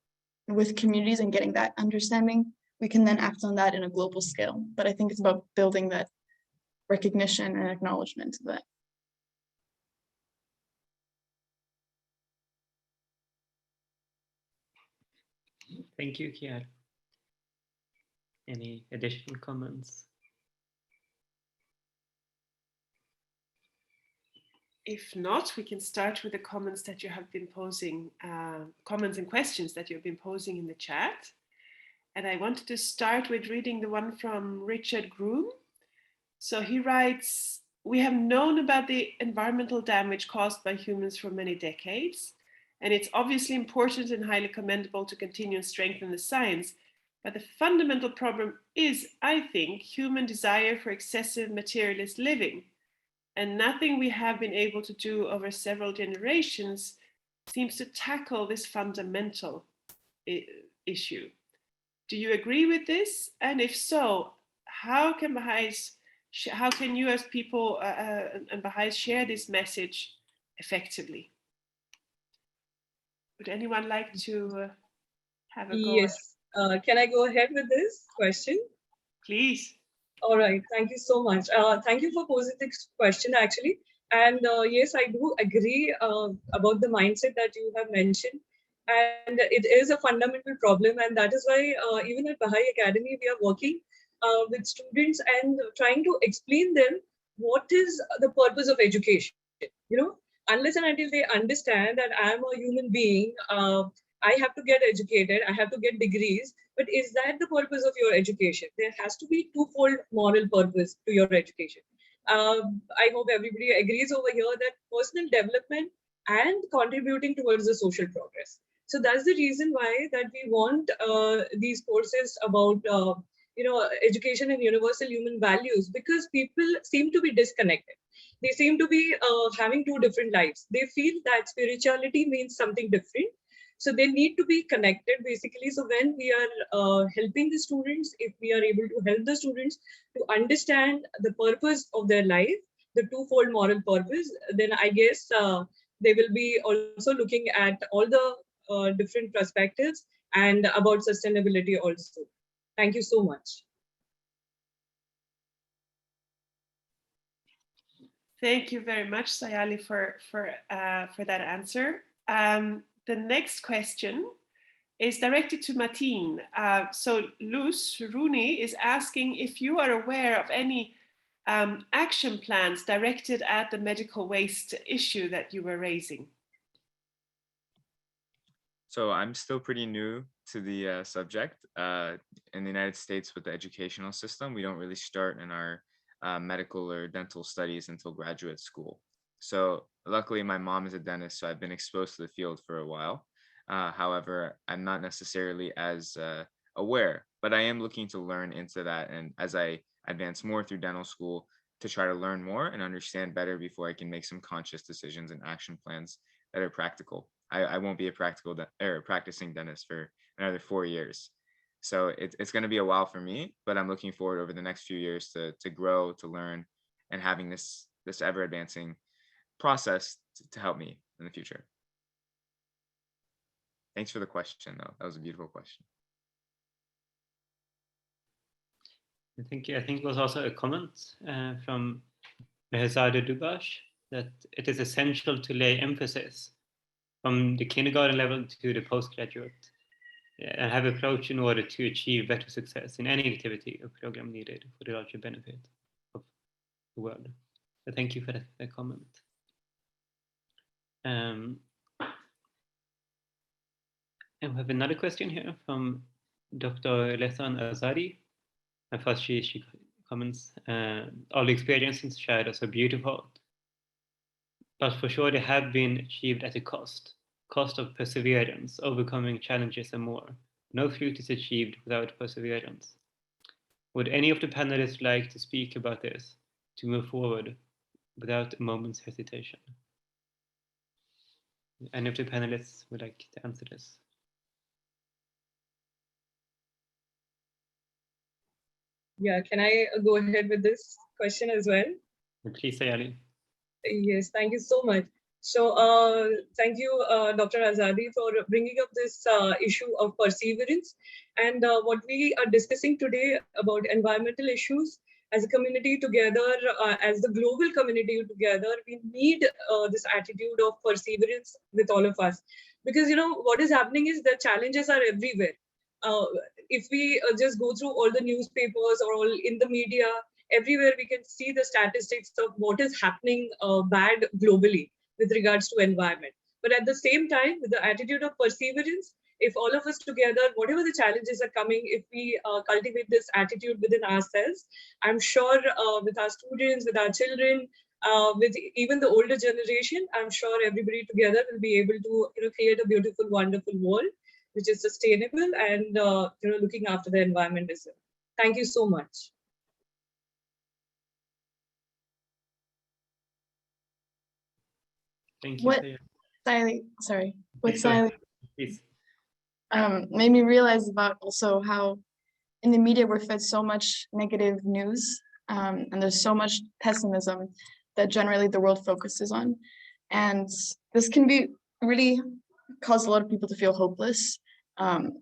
with communities and getting that understanding, we can then act on that in a global scale. But I think it's about building that recognition and acknowledgement of that. Thank you, Kiara. Any additional comments? If not, we can start with the comments that you have been posing, comments and questions that you've been posing in the chat. And I wanted to start with reading the one from Richard Groom. So he writes, "We have known about the environmental damage caused by humans for many decades, and it's obviously important and highly commendable to continue and strengthen the science. But the fundamental problem is, I think, human desire for excessive materialist living. And nothing we have been able to do over several generations seems to tackle this fundamental issue. Do you agree with this? And if so, how can you as people and Baha'is share this message effectively?" Would anyone like to have a go? Yes. Can I go ahead with this question? Please. All right. Thank you so much. Thank you for posing this question, actually. And yes, I do agree about the mindset that you have mentioned. And it is a fundamental problem. And that is why even at Baha'i Academy, we are working with students and trying to explain them what is the purpose of education. You know, unless and until they understand that I am a human being, I have to get educated, I have to get degrees, but is that the purpose of your education? There has to be twofold moral purpose to your education. I hope everybody agrees over here that personal development and contributing towards the social progress. So that's the reason why that we want these courses about education and universal human values, because people seem to be disconnected. they seem to be having two different lives. They feel that spirituality means something different. So they need to be connected basically. So when we are helping the students, if we are able to help the students to understand the purpose of their life, the twofold moral purpose, then I guess they will be also looking at all the different perspectives and about sustainability also. Thank you so much. Thank you very much, Sayali, for that answer. The next question is directed to Martine. So Luz Rooney is asking if you are aware of any action plans directed at the medical waste issue that you were raising. So I'm still pretty new to the subject. In the United States, with the educational system, we don't really start in our medical or dental studies until graduate school. So luckily, my mom is a dentist, so I've been exposed to the field for a while. However, I'm not necessarily as aware, but I am looking to learn into that. And as I advance more through dental school, to try to learn more and understand better before I can make some conscious decisions and action plans that are practical. I won't be a practicing dentist for another 4 years. So it's going to be a while for me, but I'm looking forward over the next few years to grow, to learn, and having this ever advancing process to help me in the future. Thanks for the question, though. That was a beautiful question. Thank you. I think it was also a comment from Behzade Dubash that it is essential to lay emphasis from the kindergarten level to the postgraduate and have approach in order to achieve better success in any activity or program needed for the larger benefit of the world. So thank you for that comment. And we have another question here from Dr. Lesan Azari. And first she comments, all the experiences shared are so beautiful, but for sure they have been achieved at a cost of perseverance, overcoming challenges and more. No fruit is achieved without perseverance. Would any of the panelists like to speak about this to move forward without a moment's hesitation? Any of the panelists would like to answer this? Yeah, can I go ahead with this question as well? Please, Sayali. Yes, thank you so much. So thank you, Dr. Azadi, for bringing up this issue of perseverance. And what we are discussing today about environmental issues as a community together, as the global community together, we need this attitude of perseverance with all of us. Because, you know, what is happening is the challenges are everywhere. If we just go through all the newspapers or all in the media, everywhere we can see the statistics of what is happening bad globally with regards to environment. But at the same time, with the attitude of perseverance, if all of us together, whatever the challenges are coming, if we cultivate this attitude within ourselves, I'm sure with our students, with our children, with even the older generation, I'm sure everybody together will be able to create a beautiful, wonderful world, which is sustainable and looking after the environment as well. Thank you so much. Thank you. What Siley Please. made me realize about also how in the media we're fed so much negative news, and there's so much pessimism that generally the world focuses on. And this can be really cause a lot of people to feel hopeless,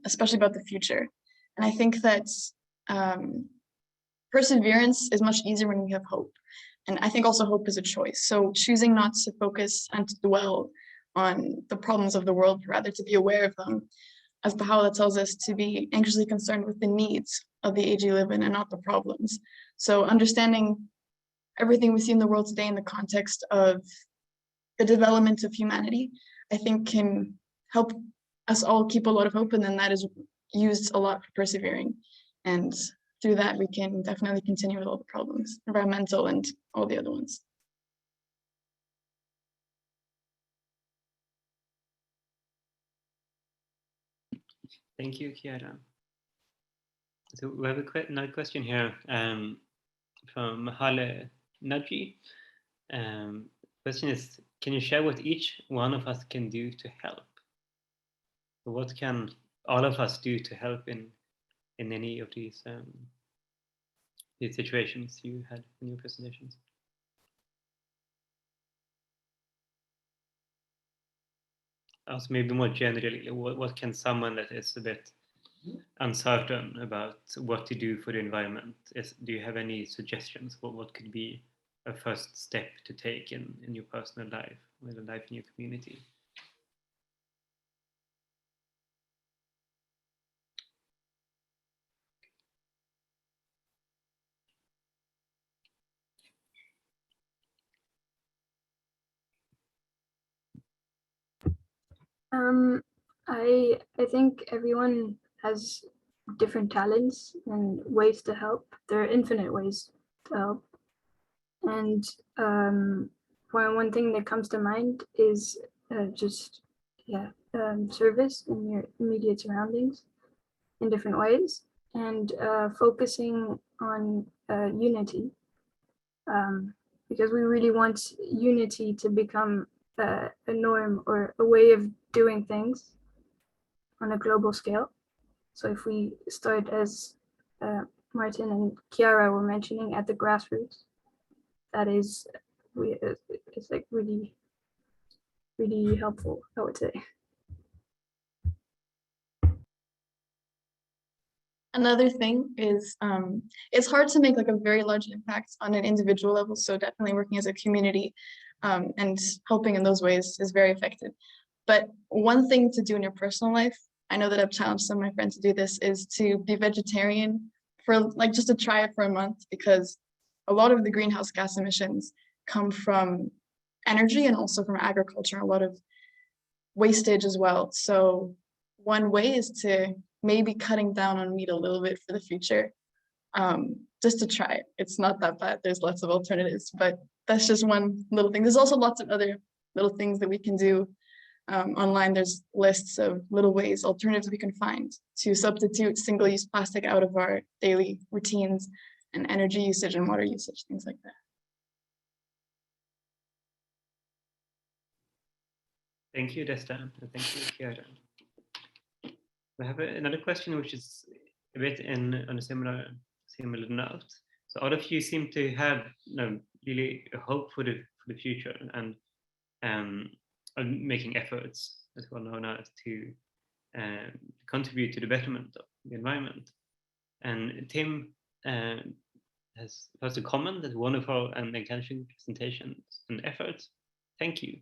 especially about the future. And I think that perseverance is much easier when we have hope. And I think also hope is a choice. So choosing not to focus and to dwell on the problems of the world, but rather to be aware of them, as Baha'i tells us to be anxiously concerned with the needs of the age you live in and not the problems. So understanding everything we see in the world today in the context of the development of humanity, I think can help us all keep a lot of hope, and then that is used a lot for persevering. And through that, we can definitely continue with all the problems, environmental and all the other ones. Thank you, Kiara. So we have another question here from Mahale Naji. Question is, can you share what each one of us can do to help? What can all of us do to help in any of these situations you had in your presentations? Also, maybe more generally, what can someone that is a bit uncertain about what to do for the environment, do you have any suggestions? What could be a first step to take in your personal life, or the life in your community? I think everyone has different talents and ways to help. There are infinite ways to help. And one thing that comes to mind is just service in your immediate surroundings in different ways, and focusing on unity, because we really want unity to become a norm or a way of doing things on a global scale. So if we start, as Martin and Chiara were mentioning, at the grassroots, that is, it's like really, really helpful, I would say. Another thing is it's hard to make like a very large impact on an individual level. So definitely working as a community and helping in those ways is very effective. But one thing to do in your personal life, I know that I've challenged some of my friends to do this, is to be vegetarian for like just to try it for a month, because a lot of the greenhouse gas emissions come from energy and also from agriculture, a lot of wastage as well. So one way is to maybe cutting down on meat a little bit for the future, just to try it. It's not that bad. There's lots of alternatives, but that's just one little thing. There's also lots of other little things that we can do. Online, there's lists of little ways, alternatives we can find to substitute single-use plastic out of our daily routines, and energy usage and water usage, things like that. Thank you, Desta, and thank you, Chiara. We have another question, which is a bit on a similar note. So all of you seem to have really a hope for the future, and are making efforts, as well known as, to contribute to the betterment of the environment. And Tim has posted a comment that wonderful and encouraging presentations and efforts. Thank you.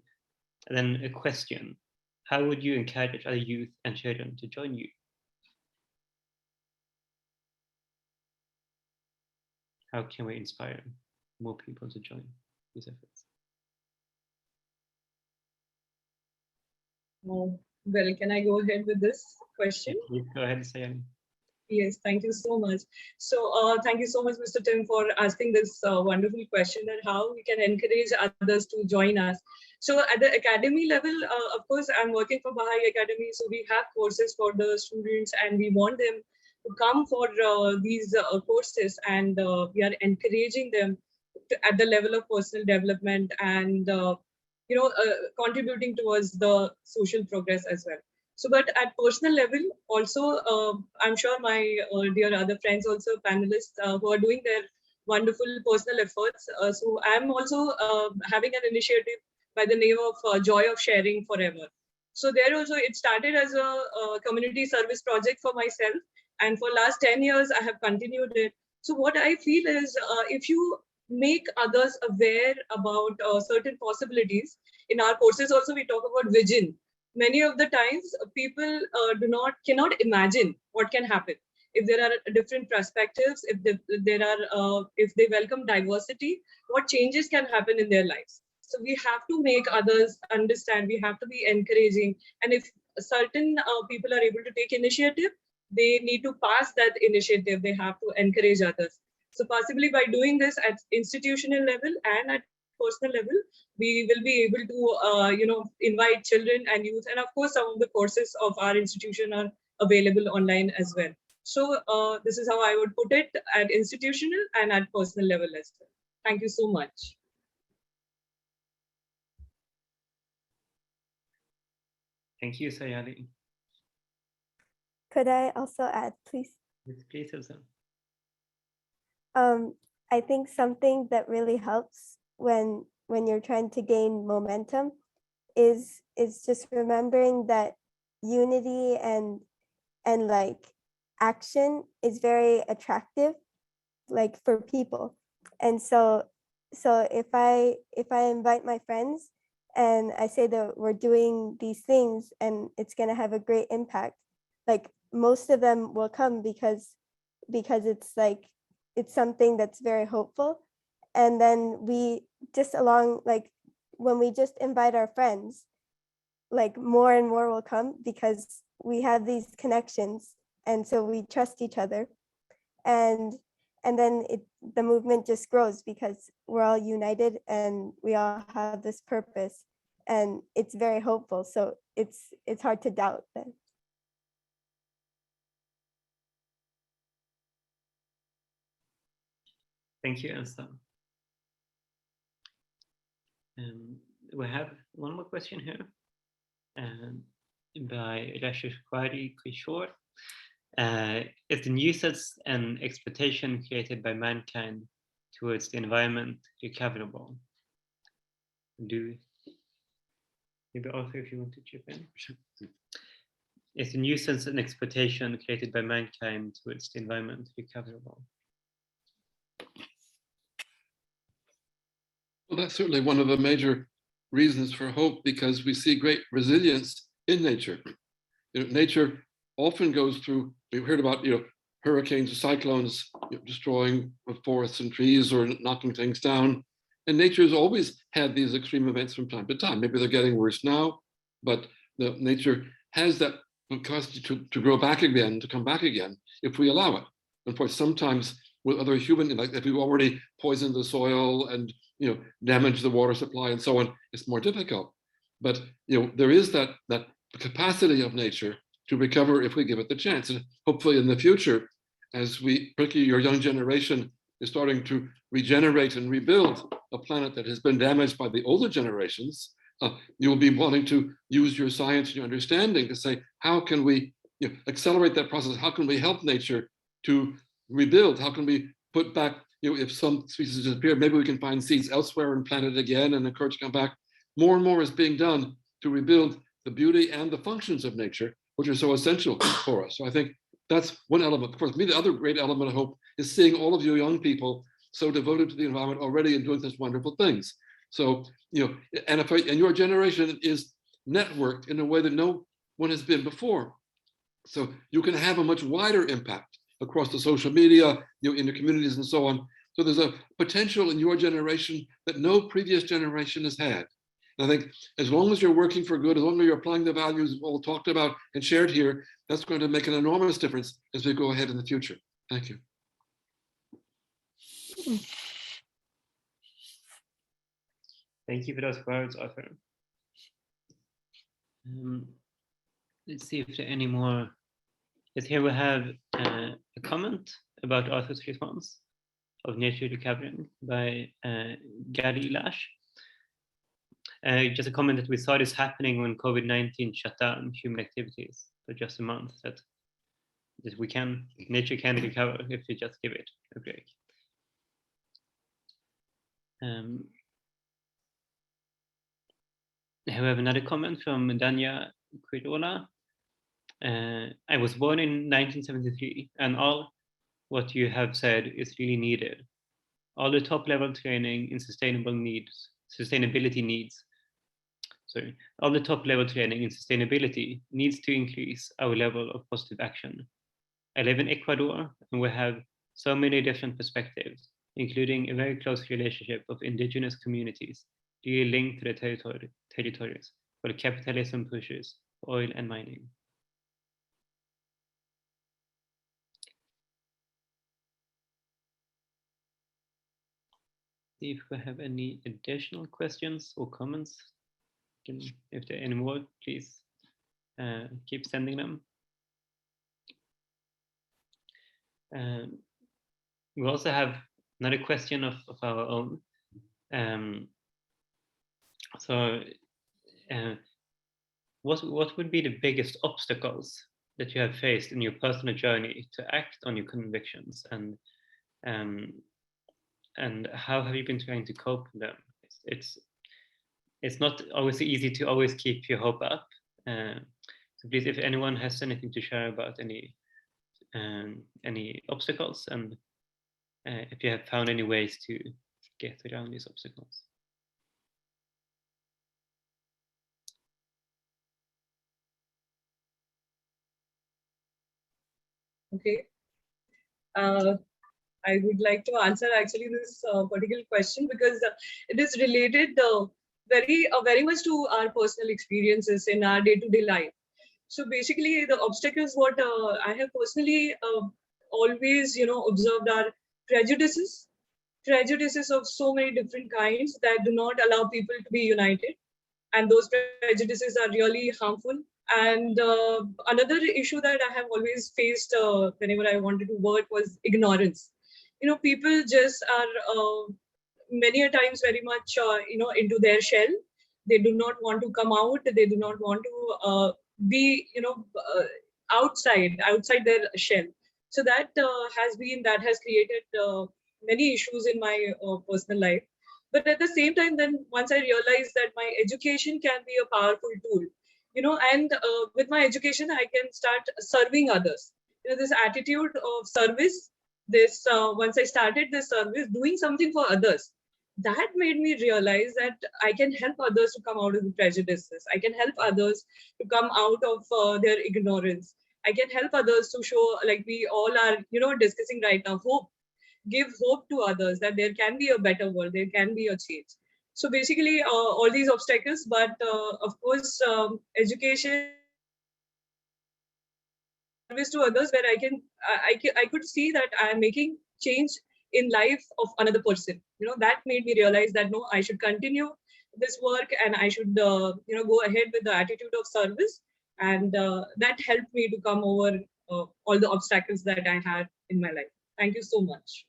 And then a question: how would you encourage other youth and children to join you? How can we inspire more people to join these efforts? Well, can I go ahead with this question? Please go ahead, Sayani. Yes, thank you so much. So thank you so much, Mr. Tim, for asking this wonderful question, that how we can encourage others to join us. So at the academy level, of course, I'm working for Baha'i Academy. So we have courses for the students, and we want them to come for these courses, and we are encouraging them at the level of personal development and contributing towards the social progress as well. So, but at personal level, also, I'm sure my dear other friends, also panelists, who are doing their wonderful personal efforts. So I'm also having an initiative by the name of Joy of Sharing Forever. So there also, it started as a community service project for myself. And for last 10 years, I have continued it. So what I feel is, if you make others aware about certain possibilities, in our courses also, we talk about vision. Many of the times people cannot imagine what can happen if there are different perspectives, if they welcome diversity, what changes can happen in their lives. So we have to make others understand, we have to be encouraging, and if certain people are able to take initiative, they need to pass that initiative, they have to encourage others. So possibly by doing this at institutional level and at personal level, we will be able to invite children and youth, and of course some of the courses of our institution are available online as well. So this is how I would put it, at institutional and at personal level as well. Thank you so much. Thank you, Sayali. Could I also add, please? Yes, please, Elsa. I think something that really helps when you're trying to gain momentum is just remembering that unity and like action is very attractive, like for people. And so if I invite my friends and I say that we're doing these things and it's going to have a great impact, like most of them will come because it's like it's something that's very hopeful. And then we just like when we just invite our friends, like more and more will come because we have these connections, and so we trust each other. And then the movement just grows because we're all united and we all have this purpose, and it's very hopeful. So it's hard to doubt then. Thank you, Elsa. We have one more question here by Rashesh Kwari Kishore. Is the nuisance and exploitation created by mankind towards the environment recoverable? Maybe also if you want to chip in. Is the nuisance and exploitation created by mankind towards the environment recoverable? Well, that's certainly one of the major reasons for hope, because we see great resilience in nature. Nature often goes through, we've heard about, hurricanes or cyclones, destroying forests and trees or knocking things down. And nature has always had these extreme events from time to time. Maybe they're getting worse now, but nature has that capacity to grow back again, to come back again, if we allow it. Of course, sometimes with other human, like if we've already poisoned the soil and damaged the water supply and so on, it's more difficult. But there is that capacity of nature to recover if we give it the chance. And hopefully in the future, as particularly your young generation is starting to regenerate and rebuild a planet that has been damaged by the older generations, you'll be wanting to use your science and your understanding to say, how can we accelerate that process? How can we help nature to rebuild? How can we put back, if some species disappear, maybe we can find seeds elsewhere and plant it again and encourage to come back. More and more is being done to rebuild the beauty and the functions of nature, which are so essential for us. So I think that's one element. Of course, the other great element of hope is seeing all of you young people so devoted to the environment already and doing such wonderful things. So, and your generation is networked in a way that no one has been before. So you can have a much wider impact across the social media, in the communities and so on. So there's a potential in your generation that no previous generation has had. And I think as long as you're working for good, as long as you're applying the values we've all talked about and shared here, that's going to make an enormous difference as we go ahead in the future. Thank you. Thank you for those words, Arthur. Let's see if there are any more. Yes, here we have a comment about Arthur's response of nature recovering by Gary Lash. Just a comment that we saw this happening when COVID-19 shut down human activities for just a month, that nature can recover if you just give it a break. We have another comment from Danya Quirola. I was born in 1973, and all what you have said is really needed. All the top level training in sustainability needs to increase our level of positive action. I live in Ecuador, and we have so many different perspectives, including a very close relationship of indigenous communities, really linked to the territories where capitalism pushes oil and mining. See if we have any additional questions or comments. If there are any more, please keep sending them. We also have another question of our own. what would be the biggest obstacles that you have faced in your personal journey to act on your convictions, and how have you been trying to cope with them? It's not always easy to always keep your hope up. So please, if anyone has anything to share about any obstacles, and if you have found any ways to get around these obstacles. Okay. I would like to answer actually this particular question because it is related very much to our personal experiences in our day-to-day life. So basically, the obstacles what I have personally always observed are prejudices of so many different kinds that do not allow people to be united, and those prejudices are really harmful. And another issue that I have always faced whenever I wanted to work was ignorance. People just are many a times very much into their shell. They do not want to come out. They do not want to be outside their shell. So that has created many issues in my personal life. But at the same time, then once I realized that my education can be a powerful tool, and with my education I can start serving others. This attitude of service, this once I started this service, doing something for others, that made me realize that I can help others to come out of the prejudices. I can help others to come out of their ignorance. I can help others to show, like we all are, discussing right now, hope. Give hope to others that there can be a better world, there can be a change. So basically, all these obstacles, but of course, education, service to others, where I could see that I am making change in life of another person. That made me realize that no, I should continue this work, and I should go ahead with the attitude of service, and that helped me to come over all the obstacles that I had in my life. Thank you so much.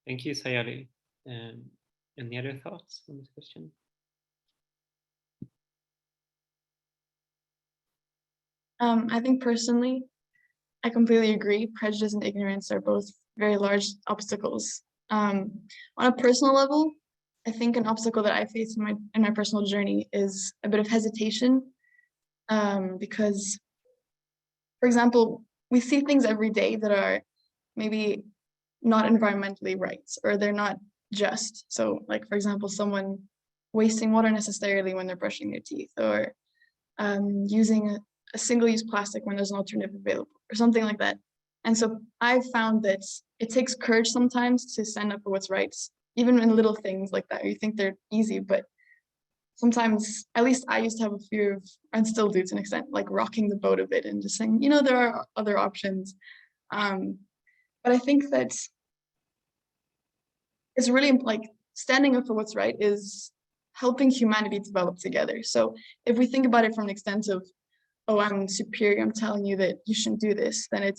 Thank you, Sayali. Any other thoughts on this question? I think personally, I completely agree. Prejudice and ignorance are both very large obstacles. On a personal level, I think an obstacle that I face in my personal journey is a bit of hesitation, because, for example, we see things every day that are maybe not environmentally right, or they're not just. So, like, for example, someone wasting water necessarily when they're brushing their teeth, or using a single-use plastic when there's an alternative available, or something like that. And so I've found that it takes courage sometimes to stand up for what's right, even in little things like that. You think they're easy, but sometimes, at least I used to have a fear of, and still do to an extent, like rocking the boat a bit and just saying, there are other options. But I think that it's really like standing up for what's right is helping humanity develop together. So if we think about it from the extent of, oh, I'm superior, I'm telling you that you shouldn't do this, then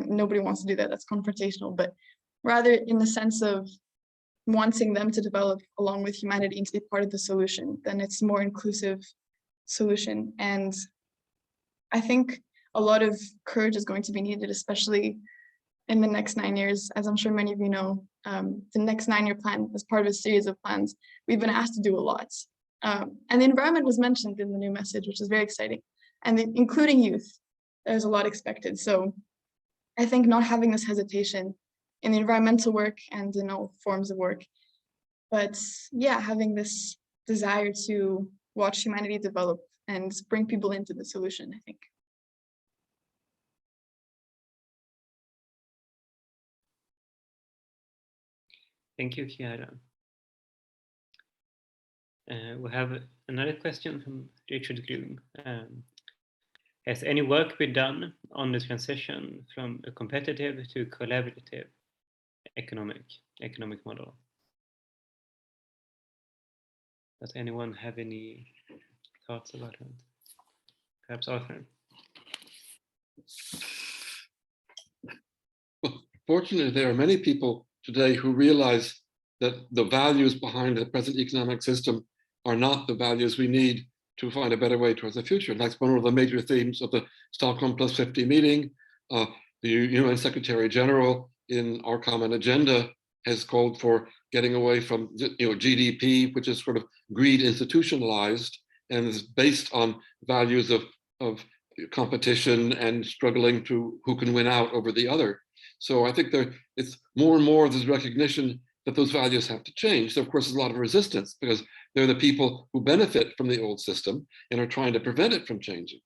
nobody wants to do that. That's confrontational. But rather in the sense of wanting them to develop along with humanity and to be part of the solution, then it's a more inclusive solution. And I think a lot of courage is going to be needed, especially in the next 9 years. As I'm sure many of you know, the next 9-year plan is part of a series of plans. We've been asked to do a lot. And the environment was mentioned in the new message, which is very exciting. And including youth, there's a lot expected. So I think not having this hesitation in the environmental work and in all forms of work, but yeah, having this desire to watch humanity develop and bring people into the solution, I think. Thank you, Chiara. We have another question from Richard Groom. Has any work been done on the transition from a competitive to collaborative economic model? Does anyone have any thoughts about that? Perhaps Arthur? Well, fortunately, there are many people today who realize that the values behind the present economic system are not the values we need to find a better way towards the future. And that's one of the major themes of the Stockholm Plus 50 meeting. The UN Secretary General in our common agenda has called for getting away from GDP, which is sort of greed institutionalized and is based on values of competition and struggling to who can win out over the other. So I think it's more and more there's recognition that those values have to change. So of course, there's a lot of resistance because they're the people who benefit from the old system and are trying to prevent it from changing.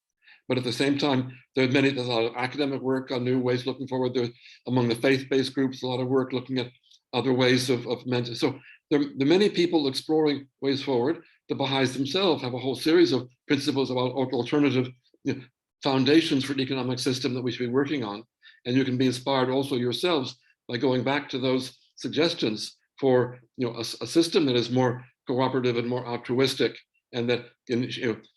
But at the same time, there's a lot of academic work on new ways looking forward. There's among the faith-based groups, a lot of work looking at other ways of mental. So there are many people exploring ways forward. The Baha'is themselves have a whole series of principles about alternative foundations for an economic system that we should be working on. And you can be inspired also yourselves by going back to those suggestions for a system that is more cooperative and more altruistic, and that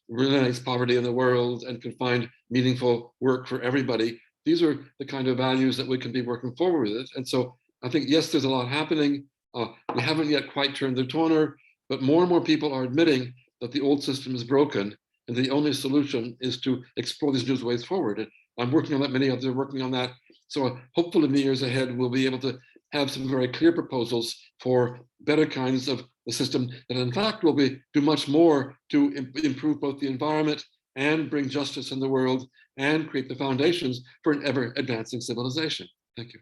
eliminates poverty in the world and can find meaningful work for everybody. These are the kind of values that we can be working forward with. And so I think, yes, there's a lot happening. We haven't yet quite turned the corner, but more and more people are admitting that the old system is broken, and the only solution is to explore these new ways forward. And I'm working on that, many others are working on that. So hopefully in the years ahead, we'll be able to have some very clear proposals for better kinds of the system that in fact will do much more to improve both the environment and bring justice in the world and create the foundations for an ever advancing civilization. Thank you.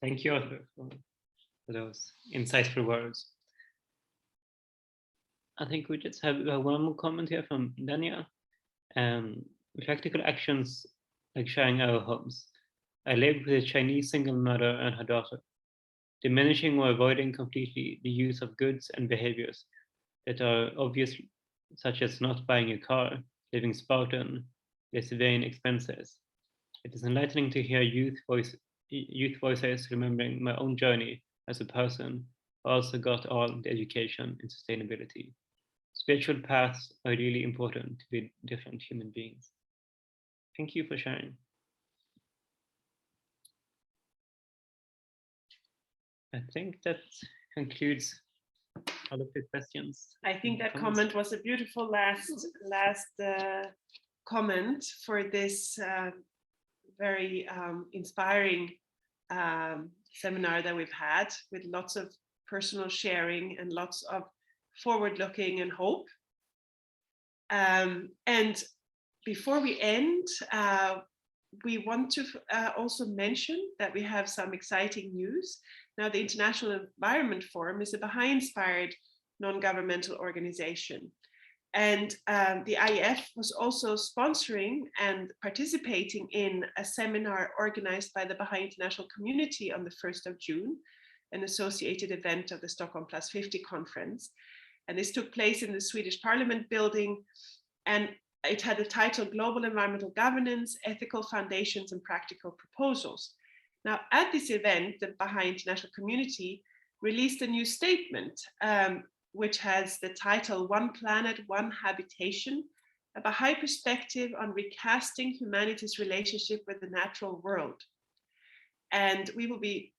Thank you, Arthur, for those insightful words. I think we just have one more comment here from Dania. Practical actions like sharing our homes. I live with a Chinese single mother and her daughter, diminishing or avoiding completely the use of goods and behaviors that are obvious, such as not buying a car, living Spartan, less vain expenses. It is enlightening to hear youth voices remembering my own journey as a person who also got all the education in sustainability. Spiritual paths are really important to be different human beings. Thank you for sharing. I think that concludes all of the questions. I think that comment was a beautiful last comment for this very inspiring seminar that we've had, with lots of personal sharing and lots of forward-looking and hope. And before we end, we want to also mention that we have some exciting news. Now, the International Environment Forum is a Baha'i-inspired non-governmental organization. And the IEF was also sponsoring and participating in a seminar organized by the Baha'i International Community on the 1st of June, an associated event of the Stockholm Plus 50 conference. And this took place in the Swedish Parliament building, and it had the title Global Environmental Governance, Ethical Foundations and Practical Proposals. Now, at this event, the Baha'i International Community released a new statement, which has the title One Planet, One Habitation, a Baha'i perspective on recasting humanity's relationship with the natural world. And we will be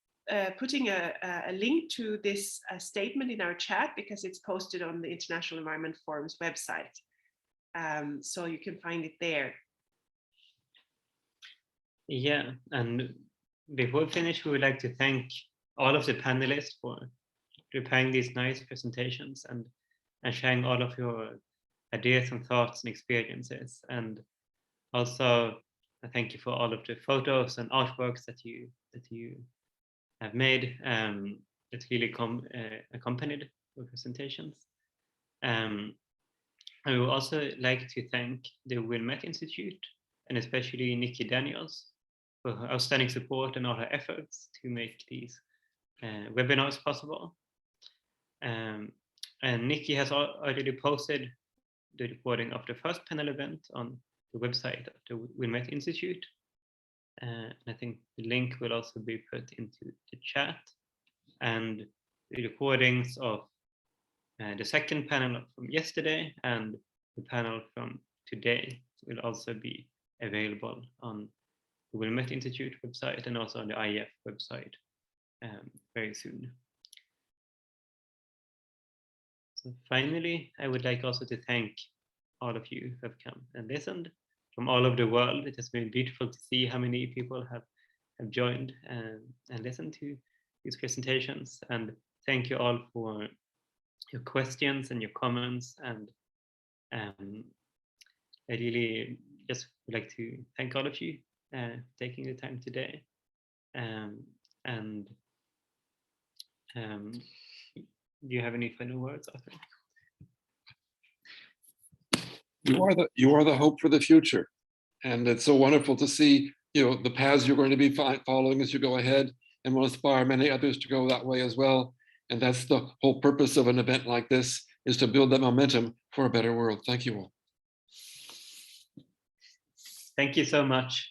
putting a link to this statement in our chat, because it's posted on the International Environment Forum's website. So you can find it there. Yeah, and before we finish, we would like to thank all of the panelists for preparing these nice presentations and sharing all of your ideas and thoughts and experiences. And also, thank you for all of the photos and artworks that you have made that really accompanied the presentations. I would also like to thank the Wilmette Institute, and especially Nikki Daniels, for her outstanding support and all her efforts to make these webinars possible. And Nikki has already posted the recording of the first panel event on the website of the Wilmette Institute. And I think the link will also be put into the chat. And the recordings of the second panel from yesterday and the panel from today will also be available on the Wilmette Institute website and also on the IEF website very soon. So finally, I would like also to thank all of you who have come and listened from all over the world. It has been beautiful to see how many people have joined and listened to these presentations. And thank you all for your questions and your comments. And I really just would like to thank all of you taking the time today. Do you have any final words, Arthur? You are the hope for the future, and it's so wonderful to see the paths you're going to be following as you go ahead, and will inspire many others to go that way as well. And that's the whole purpose of an event like this, is to build that momentum for a better world. Thank you all. Thank you so much.